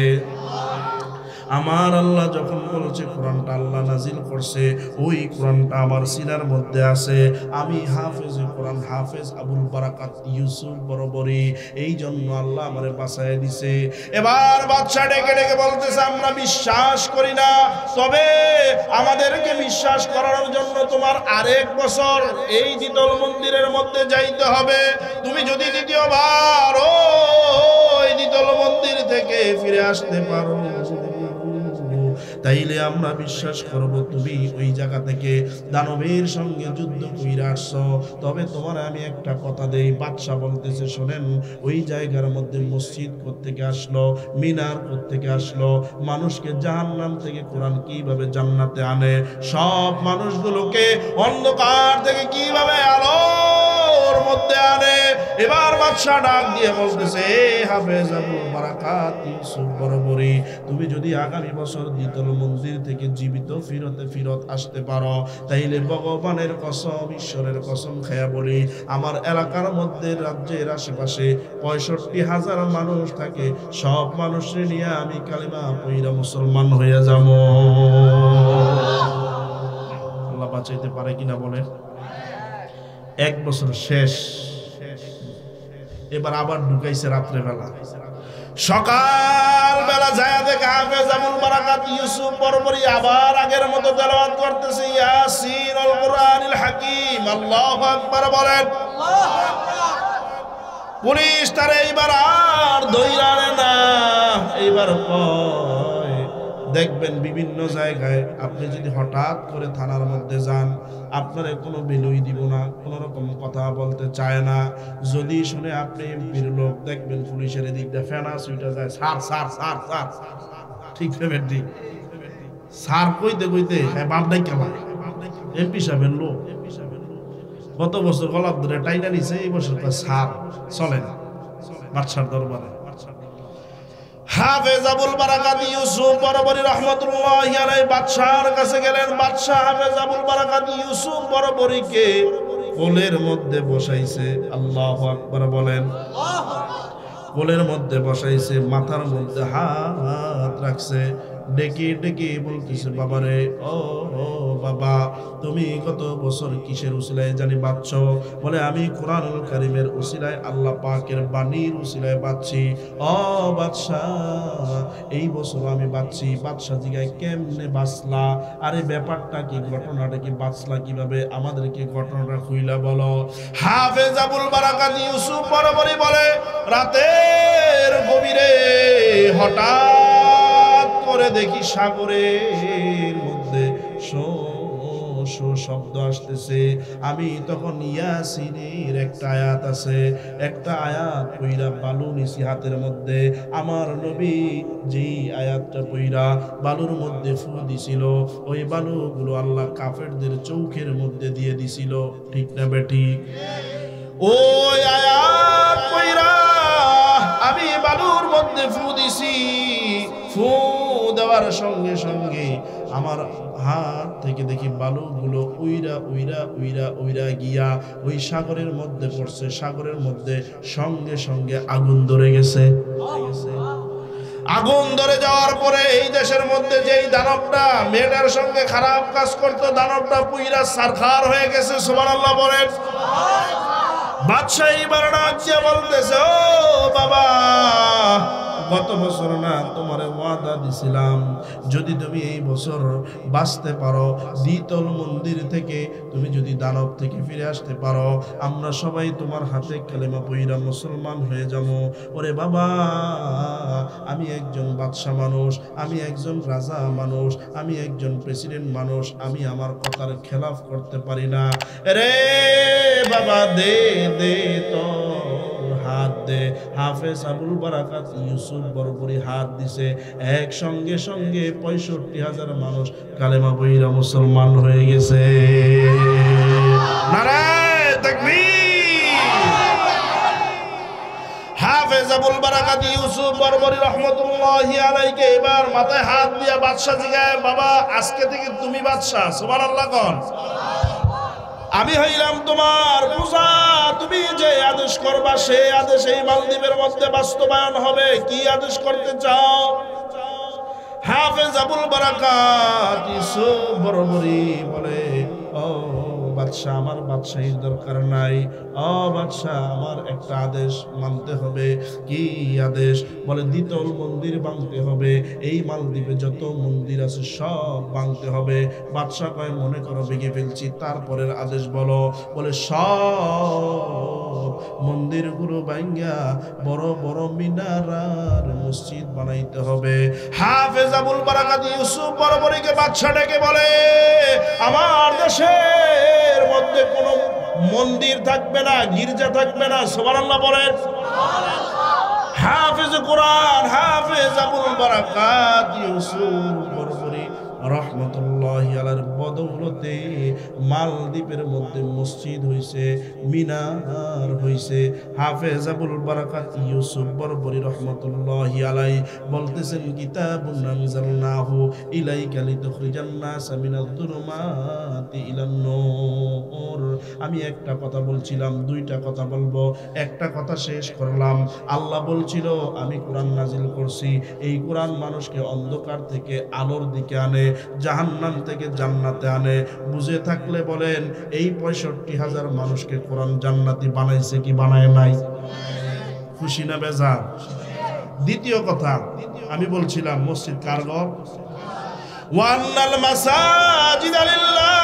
A: আমার আল্লাহ যখন বলেছে কোরআনটা আল্লাহ নাজিল করছে, ওই কোরআনটা আমার সিনার মধ্যে আছে। আমি হাফেজ কোরআন, হাফেজ আবুল বারাকাত ইউসুফ বরাবরই। এই জন্য আল্লাহ আমারে বাঁচায় দিছে। এবার বাদশা ডেকে ডেকে বলতেছে, আমরা বিশ্বাস করি না, তবে আমাদেরকে বিশ্বাস করানোর জন্য তোমার আরেক বছর এই দ্বিতল মন্দিরের মধ্যে যাইতে হবে। তুমি যদি দ্বিতীয়বার ওই দ্বিতল মন্দির থেকে ফিরে আসতে পারো, তাইলে আমরা বিশ্বাস করব তুমি ওই জায়গা থেকে দানবের সঙ্গে যুদ্ধ কইরা আসছো। তবে তোমার আমি একটা কথা দেই। বাদশা বলতেছে, শোনেন, ওই জায়গার মধ্যে মসজিদ কোত্থেকে আসলো, মিনার কোত্থেকে আসলো, মানুষকে জাহান্নাম থেকে কোরআন কিভাবে জান্নাতে আনে, সব মানুষগুলোকে অন্ধকার থেকে কিভাবে আলোর মধ্যে আনে। এবার বাদশা ডাক দিয়ে বলতেছে, হাফেজ আবুল বারাকাত ইউসুফ বরাবরী, তুমি যদি আগামী বছর দ্বিতল মন্দির থেকে জীবিত ফিরত আসতে পারো, তাইলে ভগবানের কসম, ঈশ্বরের কসম খায়া বলি, আমার এলাকার মধ্যে, রাজ্যের আশেপাশে 65,000 মানুষ থাকে, সব মানুষের নিয়ে আমি কালিমা পইরা মুসলমান হয়ে যাব। আল্লাহ বাঁচাইতে পারে কিনা বলে? 1 বছর শেষ। এবার আবার ঢুকাইছে রাত্রে বেলা। সকাল বেলা যায় দেখে হাফেজ আবুল বারাকাত ইউসুফ বরাবরই আবার আগের মতো তেলাওয়াত করতেছে, ইয়াসিন আল কুরআনিল হাকিম। আল্লাহু আকবার বলেন। পুলিশ তারে এইবার আর ধইরা না, এইবার কয়, দেখবেন বিভিন্ন জায়গায় আপনি যদি হঠাৎ করে থানার মধ্যে যান, আপনারে কোনো বেলুই দিব না, কোনো রকম কথা বলতে চায় না। যদি শুনে আপনি এমপির লোক, দেখবেন পুলিশের এদিক দিয়ে ফেনা সুইটা যায়, সার সার সার সার, ঠিক বেটি সার কইতে কইতে বাপটাই কেলায়। এমপি সাহেবের লোক গত বছর গলাপ ধরে টাইনা নিছে, এই বছর সার চলে না বাদশার দরবারে। হাফেজ আবুল বারাকাত ইউসুফ বরাবরী রাহমাতুল্লাহি আলাইহি বাদশার কাছে গেলেন। বাদশা হাফেজ আবুল বারাকাত ইউসুফ বরাবরীকে কোলের মধ্যে বসাইছে। আল্লাহু আকবার বলেন। কোলের মধ্যে বসাইছে, মাথার মধ্যে হাত রাখছে, ডেকে ডেকে বলতেছে, বাবারে, ও বাবা, তুমি গত বছর কিসের উসিলায় জানি বাঁচছ? বলে আমি কোরআনুল কারীমের উসিলায়, আল্লাহ পাকের বাণীর উসিলায় বাঁচছি। ও বাদশাহ, এই বছর আমি বাঁচছি। বাদশাহ জিগায়, কেমনে বাঁচলা? আরে ব্যাপারটা কি, ঘটনাটা কি, বাঁচলা কিভাবে? আমাদেরকে ঘটনাটা খুইলা বলো। হাফেজ আবুল বারাকাত ইউসুফ বরাবরই বলে, রাতের গভীরে হঠাৎ করে দেখি সাগরের মধ্যে শো শো শব্দ আসতেছে। আমি তখন ইয়াসিনের একটা আয়াত আছে, একটা আয়াত পইরা বালু নিছি হাতের মধ্যে। আমার নবী যেই আয়াতটা পইরা বালুর মধ্যে ফু দিছিল, ওই বালুগুলো আল্লাহ কাফেরদের চৌখের মধ্যে দিয়ে দিছিল। ঠিক না বেটি? ওই আয়াত পইরা আমি বালুর মধ্যে ফু দিছি। ফু দেওয়ার সঙ্গে সঙ্গে আমার হাত থেকে দেখি বালুগুলো উইরা উইরা উইরা উইরা গিয়া ওই সাগরের মধ্যে পড়ছে। সাগরের মধ্যে সঙ্গে সঙ্গে আগুন ধরে গেছে। আগুন ধরে যাওয়ার পরে এই দেশের মধ্যে যেই দানবটা মেয়েটার সঙ্গে খারাপ কাজ করতো, দানবটা পুইরা সারখার হয়ে গেছে। সুবহানাল্লাহ বলেন। বাদশা এইবার ডাক দিয়ে বলতেছে, ও বাবা, গত বছর না তোমারে ওয়াদা দিছিলাম, যদি তুমি এই বছর বাঁচতে পারো, দ্বিতল মন্দির থেকে তুমি যদি দানব থেকে ফিরে আসতে পারো, আমরা সবাই তোমার হাতে কালেমা পড়া মুসলমান হয়ে যাবো। ওরে বাবা, আমি একজন বাদশা মানুষ, আমি একজন রাজা মানুষ, আমি একজন প্রেসিডেন্ট মানুষ, আমি আমার কথার খেলাফ করতে পারি না। রে বাবা, দে দে তো হাত দে। হাফেজ আবুল বারাকাত ইউসুফ বরবরি হাত দিছে, এক সঙ্গে সঙ্গে ৬৫,০০০ মানুষ কালেমা পড়া মুসলমান হয়ে গেছে। নারায়ে তাকবীর। হাফেজ আবুল বারাকাত ইউসুফ বরবরি রহমতুল্লাহি আলাইহি এবার মাথায় হাত দিয়া বাদশা জিগায়, বাবা আজকে থেকে তুমি বাদশা। সুবহানাল্লাহ কোন। আমি হইলাম তোমার পূজা, তুমি যে আদেশ করবা সেই আদেশ এই মালদ্বীপের মধ্যে বাস্তবায়ন হবে। কি আদেশ করতে চাও? হাফেজ আবুল বারাকাত ইউসুফ বরবরি বলে, ও বাদশা, আমার বাদশাহীর দরকার নাই। ও বাদশা, আমার একটা আদেশ মানতে হবে। কি আদেশ? বলে দ্বিতল মন্দির ভাঙতে হবে, এই মালদ্বীপে যত মন্দির আছে সব ভাঙতে হবে। বাদশা কয়, মনে করো ভেঙে ফেলছি, তারপরের আদেশ বলো। বলে সব মন্দিরগুলো ভাঙা বড় বড় মিনারার মসজিদ বানাইতে হবে। হাফেজ আবুল বারাকাত ইউসুফ বরবরিকে বাদশা ডেকে বলে, আমার দেশের মধ্যে কোনো মন্দির থাকবে না, গির্জা থাকবে না। সুবহানাল্লাহ বলেন। হাফেজ কোরআন হাফেজ আবুল বারাকাত ইউসুফ বরবরি রহমতুল্লাহি আলাইহির বদৌলতে মালদ্বীপের মধ্যে মসজিদ হইছে, মিনার হইছে। হাফেজ আবুল বারাকাত ইউসুফ বরবরি রহমতুল্লাহি আলাইহি বলতেছেন, কিতাবুন আনজালনাহু ইলাইকা লিতুখরিজান নাস মিনাজ যুলুমাতি ইলান নূর। আমি একটা কথা বলছিলাম, দুইটা কথা বলবো, একটা কথা শেষ করলাম। আল্লাহ বলছিল আমি কোরআন নাজিল করছি, এই কোরআন মানুষকে অন্ধকার থেকে আলোর দিকে আনে, জাহান্নাম থেকে জান্নাতে আনে। বুঝে থাকলে বলেন, এই ৬৫,০০০ মানুষকে কোরআন জান্নাতি বানাইছে কি বানায় নাই? খুশি না বেজার? দ্বিতীয় কথা আমি বলছিলাম, মসজিদ কার ঘর? ওয়ান্নাল মাসাজিদা লিল্লাহ।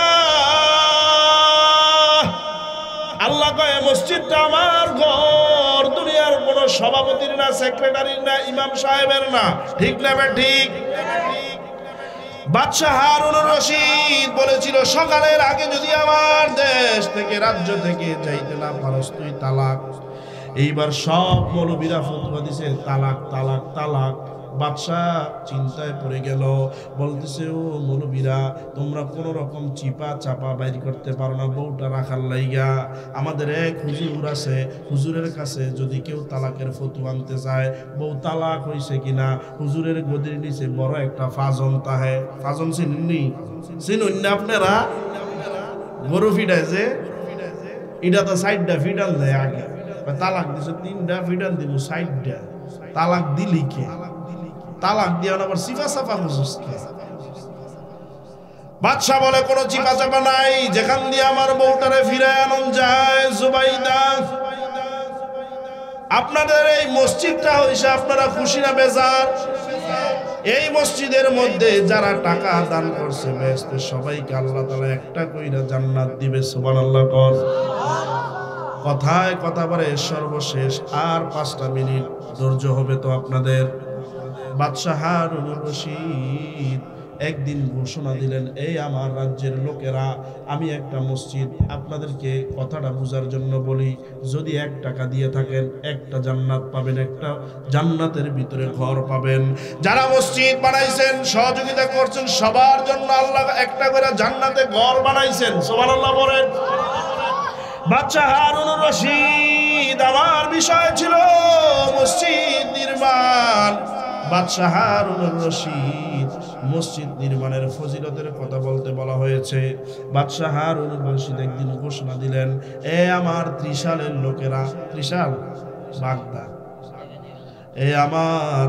A: আল্লাহ কয় মসজিদটা আমার ঘর, দুনিয়ার কোন সভাপতির না, সেক্রেটারির না, ইমাম সাহেবের না। ঠিক না বে ঠিক? বাদশাহ হারুনুর রশিদ বলেছিল, সকালের আগে যদি আমার দেশ থেকে, রাজ্য থেকে যাইতে না পারস তুই তালাক। এইবার সব মৌলবীরা ফতোয়া দিছে তালাক তালাক তালাক। বাদশাহ চিন্তায় পড়ে গেল, বলতেছে, ও মৌলবীরা, তোমরা কোন রকম চিপা চাপা বাইর করতে পারো না বউটা রাখার লাইগা। আমাদের এক হুজুর আছে, হুজুরের কাছে যদি কেউ তালাকের ফতোয়া আনতে চায়, বউ তালাক হইছে কিনা, হুজুরের গদির নিচে বড় একটা ফাজন তাহে। ফাজন চিনেননি? চিনুন না আপনারা? গরু ফিটাইছে, এটা তো ৬০টা ফিটাল দেয় আগে। তালাক দিছে ৩টা, ফিটাল দিব ৬০টা। তালাক দিলি কে? তালাক দিয়ে আবার চিপা চাপা বুঝুস কে? বাদশা বলে, কোনো চিপা চাপা নাই, যেখান দিয়ে আমার বউটারে ফিরে আনন যায়। জুবাইদা, আপনাদের এই মসজিদটা হইছে, আপনারা খুশি না বেজার? এই মসজিদের মধ্যে যারা টাকা দান করছে বেহেশতে সবাইকে আল্লাহ তাআলা একটা কইরা জান্নাত দিবে। সুবহানাল্লাহ কোন। কথায় কথা বলে সর্বশেষ আর ৫টা মিনিট ধৈর্য হবে তো আপনাদের। বাদশাহ হারুনুর রশিদ একদিন ঘোষণা দিলেন, এই আমার রাজ্যের লোকেরা, আমি একটা মসজিদ আপনাদেরকে কথাটা বোঝার জন্য বলি, যদি ১ টাকা দিয়ে থাকেন একটা জান্নাত পাবেন, একটা জান্নাতের ভিতরে ঘর পাবেন। যারা মসজিদ বানাইছেন, সহযোগিতা করছেন, সবার জন্য আল্লাহ একটা করে জান্নাতে ঘর বানাইছেন। সুবহানাল্লাহ বলেন। বাদশাহ হারুনুর রশিদ, আমার বিষয় ছিল মসজিদ নির্মাণ। বাদশাহ হারুনুর রশিদ মসজিদ নির্মাণের ফজিলতের কথা বলতে বলা হয়েছে। বাদশাহ হারুনুর রশিদ একদিন ঘোষণা দিলেন, এ আমার ত্রিশালের লোকেরা, ত্রিশাল বাগদা, এই আমার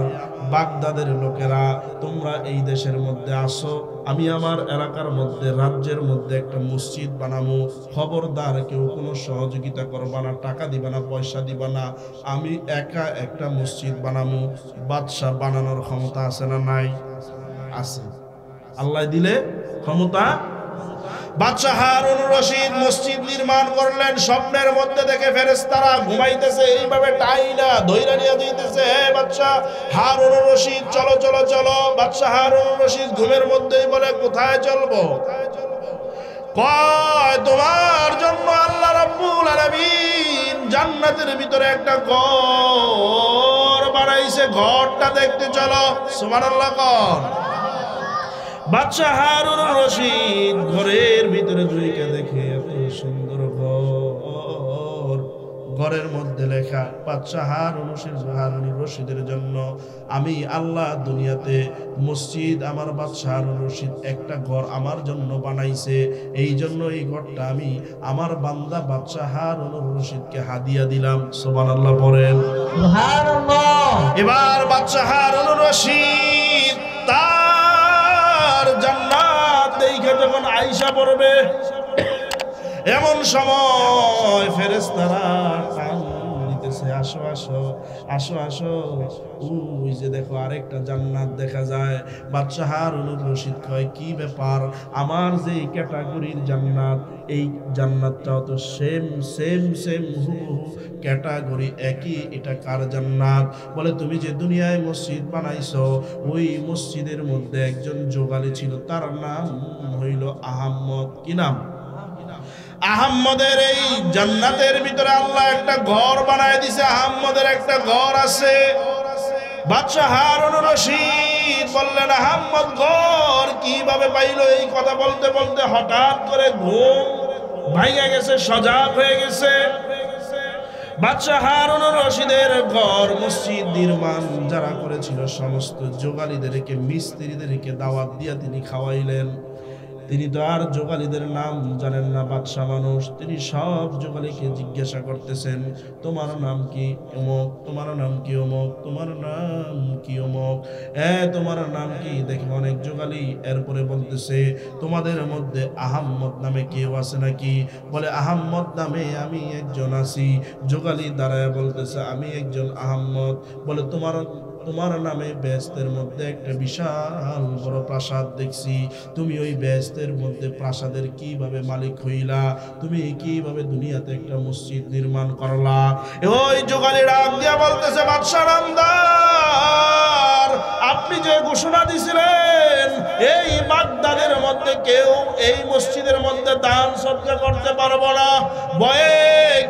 A: বাগদাদের লোকেরা, তোমরা এই দেশের মধ্যে আসো, আমি আমার এলাকার মধ্যে রাজ্যের মধ্যে একটা মসজিদ বানাবো, খবরদার কেউ কোনো সহযোগিতা করবা না, টাকা দিবা না, পয়সা দিবা না, আমি একা একটা মসজিদ বানাবো। বাদশাহ বানানোর ক্ষমতা আছে না নাই? আছে। আল্লাহ দিলে ক্ষমতা। বাদশাহ হারুন রশিদ মসজিদ নির্মাণ করলেন। স্বপ্নের মধ্যে দেখে ফেরেশতারা ঘুমাইতেছে, এইভাবে টাইনা ধইরা নিয়ে যাইতেছে, হে বাদশাহ হারুন রশিদ চলো চলো চলো। বাদশাহ হারুন রশিদ ঘুমের মধ্যেই বলে, কোথায় চলবো? কয়, তোমার জন্য আল্লাহ রাব্বুল আলামিন জান্নাতের ভিতরে একটা ঘর বানাইছে, ঘরটা দেখতে চলো। সুবহানাল্লাহ কর। বাদশাহ হারুন রশিদ ঘরের ভিতরে ঢুকে দেখে এত সুন্দর ঘর, ঘরের মধ্যে লেখা বাদশাহ হারুন রশিদের জন্য আমি আল্লাহ দুনিয়াতে মসজিদ আমার বাদশাহ হারুন রশিদ একটা ঘর আমার জন্য বানাইছে, এই জন্য এই ঘরটা আমি আমার বান্দা বাদশাহ হারুন রশিদকে হাদিয়া দিলাম। সুবহানাল্লাহ পড়েন। সুবহানাল্লাহ। এবার বাদশাহ হারুন রশিদ তার জান্নাত দেখে যখন আয়েশা পড়বে, এমন সময় ফেরেশতারা টান দিতেছে, আসো আসো আসো আসো, ওই যে দেখো আরেকটা জান্নাত দেখা যায়। বাদশাহ হারুন রশিদ কয়, কি ব্যাপার, আমার যে ক্যাটাগরির জান্নাত, এই জান্নাতটাও তো সেম সেম সেম হুবহু ক্যাটাগরি একই, এটা কার জান্নাত? বলে, তুমি যে দুনিয়ায় মসজিদ বানাইছো, ওই মসজিদের মধ্যে একজন যোগালী ছিল, তার নাম হইল আহম্মদ। কি নাম? আহম্মদের এই জান্নাতের ভিতরে আল্লাহ একটা ঘর বানায় দিছে, আহম্মদের একটা ঘর আছে। বাদশাহ হারুন রশিদ বললেন, আহম্মদ ঘর কিভাবে পাইলো? এই কথা বলতে বলতে হঠাৎ করে ঘুম ভাঙা গেছে, সজাগ হয়ে গেছে। বাদশাহ হারুন রশিদের ঘর মসজিদ নির্মাণ যারা করেছিল সমস্ত যোগালীদেরকে, মিস্ত্রিদেরকে দাওয়াত দিয়া তিনি খাওয়াইলেন। তিনি তো আর যোগালীদের নাম জানেন না, বাদশাহ মানুষ। তিনি সব যোগালীকে জিজ্ঞাসা করতেছেন, তোমার নাম কি? অমুক। তোমার নাম কি? অমুক। তোমার নাম কি? অমুক। তোমার নাম কি? দেখে অনেক যোগালী। এরপরে বলতেছে, তোমাদের মধ্যে আহম্মদ নামে কেউ আছে নাকি? বলে, আহম্মদ নামে আমি একজন আছি। যোগালী দাঁড়ায় বলতেছে, আমি একজন আহম্মদ। বলে, তোমার নামে বেহেশতের মধ্যে একটা বিশাল বড় প্রাসাদ দেখছি, তুমি ওই বেহেশতের মধ্যে প্রাসাদের কিভাবে মালিক হইলা? তুমি কিভাবে দুনিয়াতে একটা মসজিদ নির্মাণ করলা? ওই যোগালী ডাক দিয়া বলতেছে, বাদশাহ নামদার, আপনি যে ঘোষণা দিছিলেন এই বাগদাদের মধ্যে কেউ এই মসজিদের মধ্যে দান সদকা করতে পারবো না, ভয়ে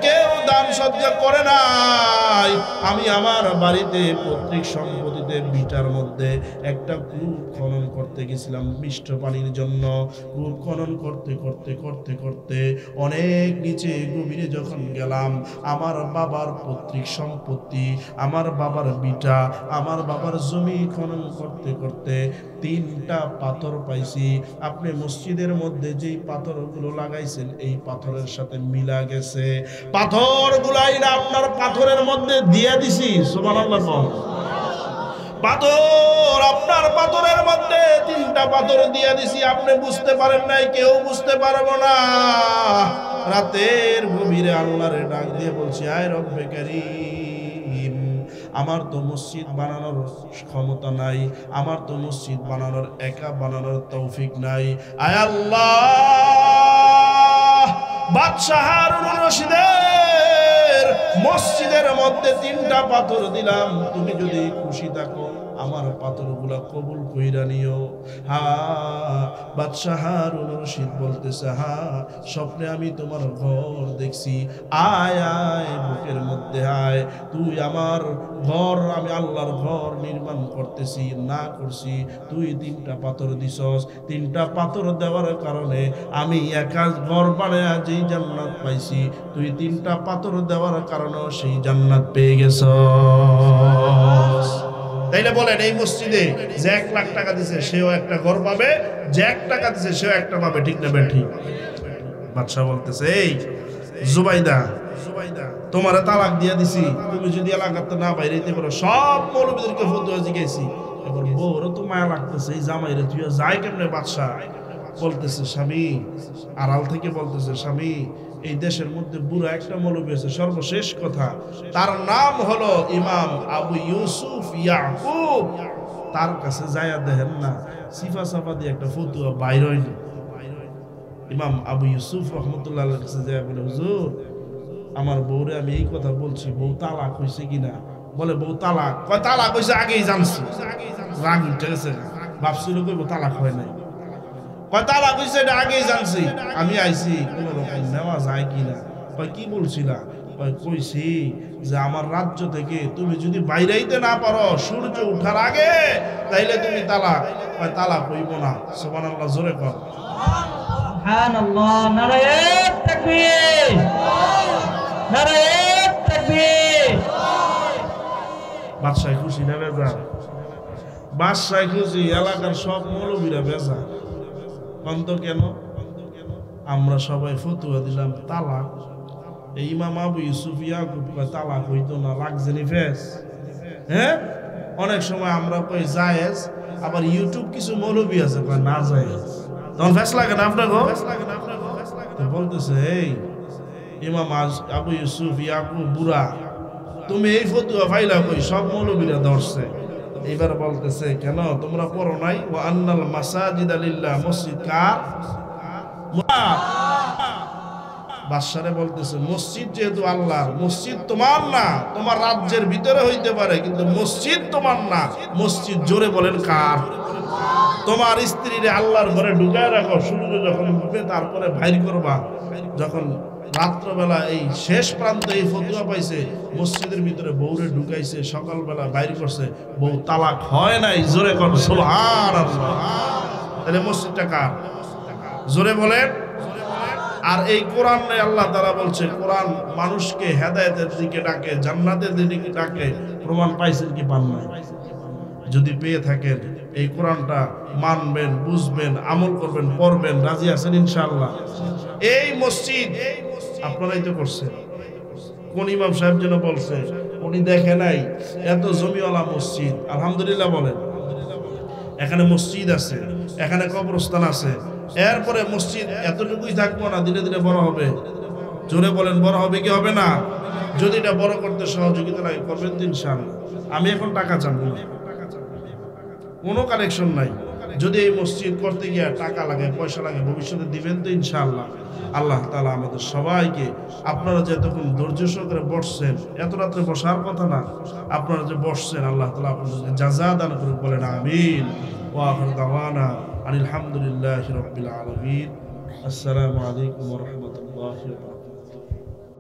A: কেউ দান সদকা করে নাই। আমি আমার বাড়িতে পৈতৃক সম্পত্তিতে ভিটার মধ্যে একটা কূপ খনন করতে গেছিলাম মিষ্ট পানির জন্য। কূপ খনন করতে করতে করতে করতে অনেক নিচে গভীরে যখন গেলাম, আমার বাবার পৈতৃক সম্পত্তি, আমার বাবার ভিটা, আমার বাবার জমি খনন করতে করতে 3টা পাথর পাইছি। আপনি মসজিদের মধ্যে যেই পাথরগুলো লাগাইছেন এই পাথরের সাথে মিলা গেছে। পাথরগুলাই না আপনার পাথরের মধ্যে দিয়ে দিছি। সুবহানাল্লাহ। পাথর আপনার পাথরের মধ্যে 3টা পাথর দিয়ে দিছি, আপনি বুঝতে পারেন নাই, কেউ বুঝতে পারবো না। রাতের গভীরে আল্লাহরে ডাক দিয়ে বলছি, আয় রব্বে কারীম, আমার তো মসজিদ বানানোর ক্ষমতা নাই, আমার তো মসজিদ বানানোর একা বানানোর তৌফিক নাই। আয় আল্লাহ, বাদশাহ হারুন রশিদের মসজিদের মধ্যে 3টা পাথর দিলাম, তুমি যদি খুশি থাকো আমার পাথরগুলা কবুল কইরা নিও। বাদশাহ হারুন রশিদ বলতেছে, স্বপ্নে আমি তোমার ঘর দেখছি, আয় আয় বুকের মধ্যে আয়, তুই আমার ঘর, আমি আল্লাহর ঘর নির্মাণ করতেছি না করছি, তুই 3টা পাথর দিছস, 3টা পাথর দেওয়ার কারণে আমি একা ঘর বানায় যেই জান্নাত পাইছি, তুই 3টা পাথর দেওয়ার কারণে সেই জান্নাত পেয়ে গেছস। তাইলে বলেন, এই মসজিদে যে 1 লাখ টাকা দিছে সেও একটা ঘর পাবে, যে 1 টাকা দিছে সেও একটা পাবে, ঠিক না বেঠিক? বাদশা বলতেছে, এই জুবাইদা তোমারে তালাক দিয়া দিছি, তুমি যদি এলাকাতে না বাইরে যেতে পারো। সব মৌলবীদেরকে ফতুয়া জিজ্ঞাসি। এবার বউরও তো মায়া লাগতেছে, এই জামাইরে তুই যাই কেমনে বাদশা। বলতেছে স্বামী, আড়াল থেকে বলতেছে স্বামী, এই দেশের মধ্যে বুড়া একটা মৌলবী আছে, সর্বশেষ কথা, তার নাম হলো ইমাম আবু ইউসুফ ইয়াকুব। তার কাছে যায়া দেখেন না, সিফা সাফা দিয়ে একটা ফতুয়া বাইর হয়নি। ইমাম আবু ইউসুফ রহমতুল্লাহ কাছে যায় বলে, হুজুর আমার বউরে আমি এই কথা বলছি, বউ তালাক হয়েছে কিনা। বলে বউ তালাক, কয় তালাক হয়েছে আগেই জানছি। রাগ উঠে গেছে, ভাবছিল কইব তালাক হয় নাই। কয় তালাক হয়েছে এটা আগেই জানছি, আমি আইছি কোন রকম নেওয়া যায় কিনা। কয় কি বলছিলা। কয় কইছি যে আমার রাজ্য থেকে তুমি যদি বাইরাইতে না পারো সূর্য উঠার আগে, তাইলে তুমি তালাক। কয় তালাক হইব না। সুবহানাল্লাহ, জোরে কর
B: সুবহানাল্লাহ। নারায়ে তাকবীর, নারায়ে তাকবীর।
A: বাদশাহ খুশি না বেজা? বাদশাহ খুশি, এলাকার সব মৌলবীরা বেজা। অন্ত কেন? আমরা সবাই ফতুয়া দিলাম তালাক। এই ইমাম আবু ইউসুফ ইয়াকুব কয় তালাক হইতো না, লাগজেনি ফেস। হ্যাঁ, অনেক সময় আমরা কই জায়েজ, আবার ইউটিউব কিছু মৌলবী আছে কয় না জায়েজ। তখন ফেস লাগে না আপনাকে? তো বলতেছে, এই ইমাম আবু ইউসুফ ইয়াকুব বুড়া, তুমি এই ফতুয়া ফাইলা কই? সব মৌলবীরা ধরছে। এইবার বলতেছে, কেন তোমরা পড়ো নাই ওয়া আন্নাল মাসাজিদা লিল্লাহ, মসজিদ কার? বাদশারে বলতেছে, মসজিদ যেহেতু আল্লাহর, মসজিদ তোমার না, তোমার রাজ্যের ভিতরে হইতে পারে কিন্তু মসজিদ তোমার না। মসজিদ জোরে বলেন কার? তোমার স্ত্রীরে আল্লাহর ঘরে ঢুকায় রাখো, সূর্য যখন উঠবে তারপরে বাইর করবা। যখন রাত্রবেলা এই শেষ প্রান্তে এই ফতুয়া পাইছে, মসজিদের ভিতরে বউরে ঢুকাইছে, সকালবেলা বাইর করছে, বউ তালাক হয় নাই। জোরে কর সুবহানাল্লাহ। তাহলে মসজিদটা কার? জোরে বলেন। আর এই কোরআনে আল্লাহ তাআলা বলছে, কোরআন মানুষকে হেদায়েতের দিকে ডাকে, জান্নাতের দিকে ডাকে। প্রমাণ পাইছেন কি পান নাই? যদি পেয়ে থাকেন এই কোরআনটা মানবেন, বুঝবেন, আমল করবেন, পড়বেন, রাজি আছেন ইনশাআল্লাহ? এই মসজিদ আপনারাই তো করছেন। কোন ইমাম সাহেব যেন বলছে, উনি দেখে নাই এত জমিওয়ালা মসজিদ। আলহামদুলিল্লাহ বলেন। এখানে মসজিদ আছে, এখানে কবরস্থান আছে, এরপরে মসজিদ এতটুকুই থাকবো না, ধীরে ধীরে বড় হবে। জোরে বলেন, বড় হবে কি হবে না? যদি এটা বড় করতে সহযোগিতা লাগে করবেন তো ইনশাআল্লাহ। আমি এখন টাকা চাবো না, কোনো কানেকশন নাই। যদি এই মসজিদ করতে গিয়ে টাকা লাগে, পয়সা লাগে, ভবিষ্যতে দিবেন তো ইনশাআল্লাহ। আল্লাহ তাআলা আমাদের সবাইকে, আপনারা যে এতক্ষণ ধৈর্য সহকারে বসছেন, এত রাত্রে বসার কথা না, আপনারা যে বসছেন, আল্লাহ তাআলা আপনাদেরকে জাযা দান করুন, বলেন আমিন। ওয়া আখিরু দাওয়ানা আলহামদুলিল্লাহি রাব্বিল আলামিন। আসসালামু আলাইকুম ওয়া রাহমাতুল্লাহি ওয়া বারাকাতুহু।